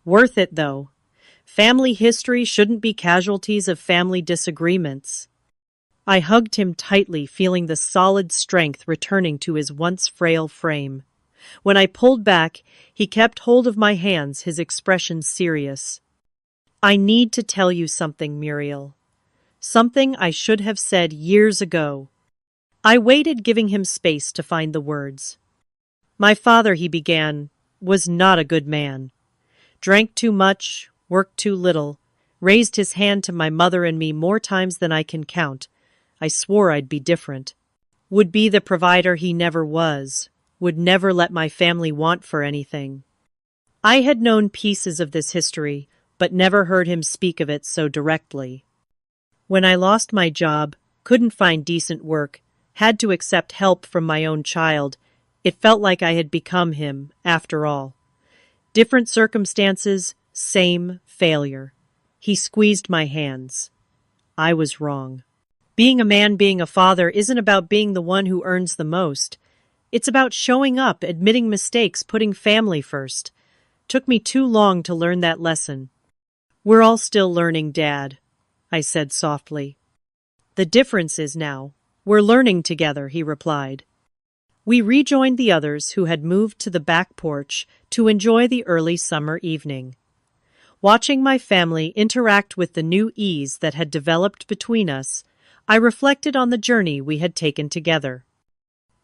"Worth it, though. Family history shouldn't be casualties of family disagreements." I hugged him tightly, feeling the solid strength returning to his once frail frame. When I pulled back, he kept hold of my hands, his expression serious. "I need to tell you something, Muriel. Something I should have said years ago." I waited, giving him space to find the words. "My father," he began, "was not a good man. Drank too much, worked too little, raised his hand to my mother and me more times than I can count. I swore I'd be different. Would be the provider he never was. Would never let my family want for anything." I had known pieces of this history, but never heard him speak of it so directly. When I lost my job, couldn't find decent work, had to accept help from my own child, it felt like I had become him, after all. Different circumstances, same failure. He squeezed my hands. I was wrong. Being a man, being a father, isn't about being the one who earns the most. It's about showing up, admitting mistakes, putting family first. Took me too long to learn that lesson. "We're all still learning, Dad," I said softly. "The difference is now, we're learning together," he replied. We rejoined the others who had moved to the back porch to enjoy the early summer evening. Watching my family interact with the new ease that had developed between us, I reflected on the journey we had taken together.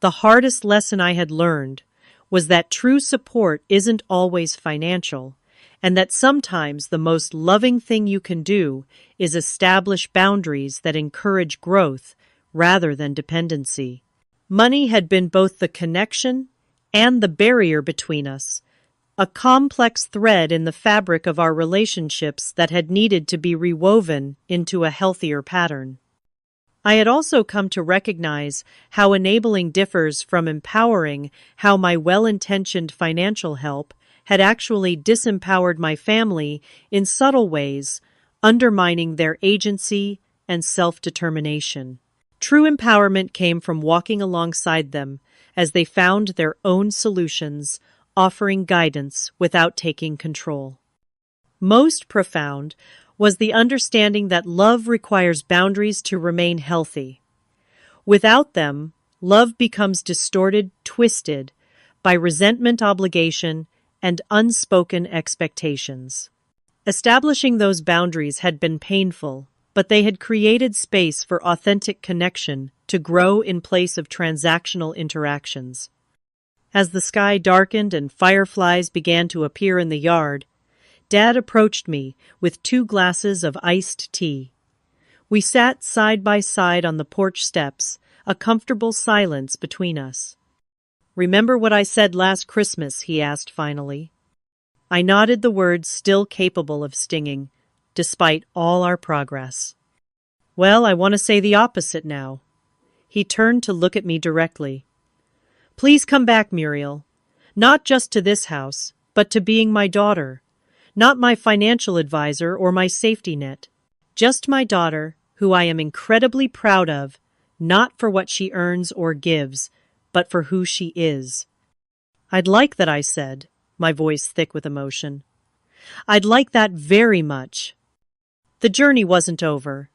The hardest lesson I had learned was that true support isn't always financial, and that sometimes the most loving thing you can do is establish boundaries that encourage growth rather than dependency. Money had been both the connection and the barrier between us, a complex thread in the fabric of our relationships that had needed to be rewoven into a healthier pattern. I had also come to recognize how enabling differs from empowering, how my well-intentioned financial help had actually disempowered my family in subtle ways, undermining their agency and self-determination. True empowerment came from walking alongside them as they found their own solutions, offering guidance without taking control. Most profound was the understanding that love requires boundaries to remain healthy. Without them, love becomes distorted, twisted by resentment, obligation, and unspoken expectations. Establishing those boundaries had been painful, but they had created space for authentic connection to grow in place of transactional interactions. As the sky darkened and fireflies began to appear in the yard, Dad approached me with 2 glasses of iced tea. We sat side by side on the porch steps, a comfortable silence between us. "Remember what I said last Christmas?" he asked finally. I nodded, the words still capable of stinging, despite all our progress. "Well, I want to say the opposite now." He turned to look at me directly. "Please come back, Muriel. Not just to this house, but to being my daughter. Not my financial advisor or my safety net. Just my daughter, who I am incredibly proud of, not for what she earns or gives, but for who she is." "I'd like that," I said, my voice thick with emotion. "I'd like that very much." The journey wasn't over.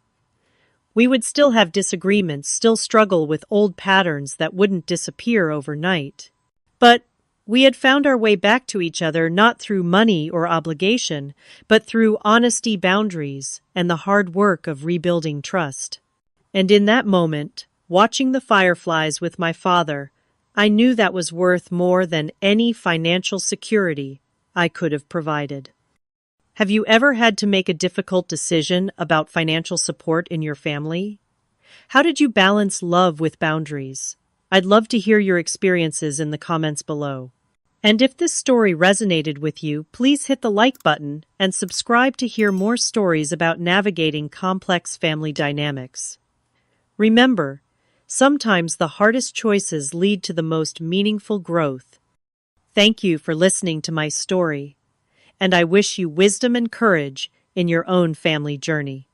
We would still have disagreements, still struggle with old patterns that wouldn't disappear overnight. But we had found our way back to each other not through money or obligation, but through honesty, boundaries, and the hard work of rebuilding trust. And in that moment, watching the fireflies with my father, I knew that was worth more than any financial security I could have provided. Have you ever had to make a difficult decision about financial support in your family? How did you balance love with boundaries? I'd love to hear your experiences in the comments below. And if this story resonated with you, please hit the like button and subscribe to hear more stories about navigating complex family dynamics. Remember, sometimes the hardest choices lead to the most meaningful growth. Thank you for listening to my story, and I wish you wisdom and courage in your own family journey.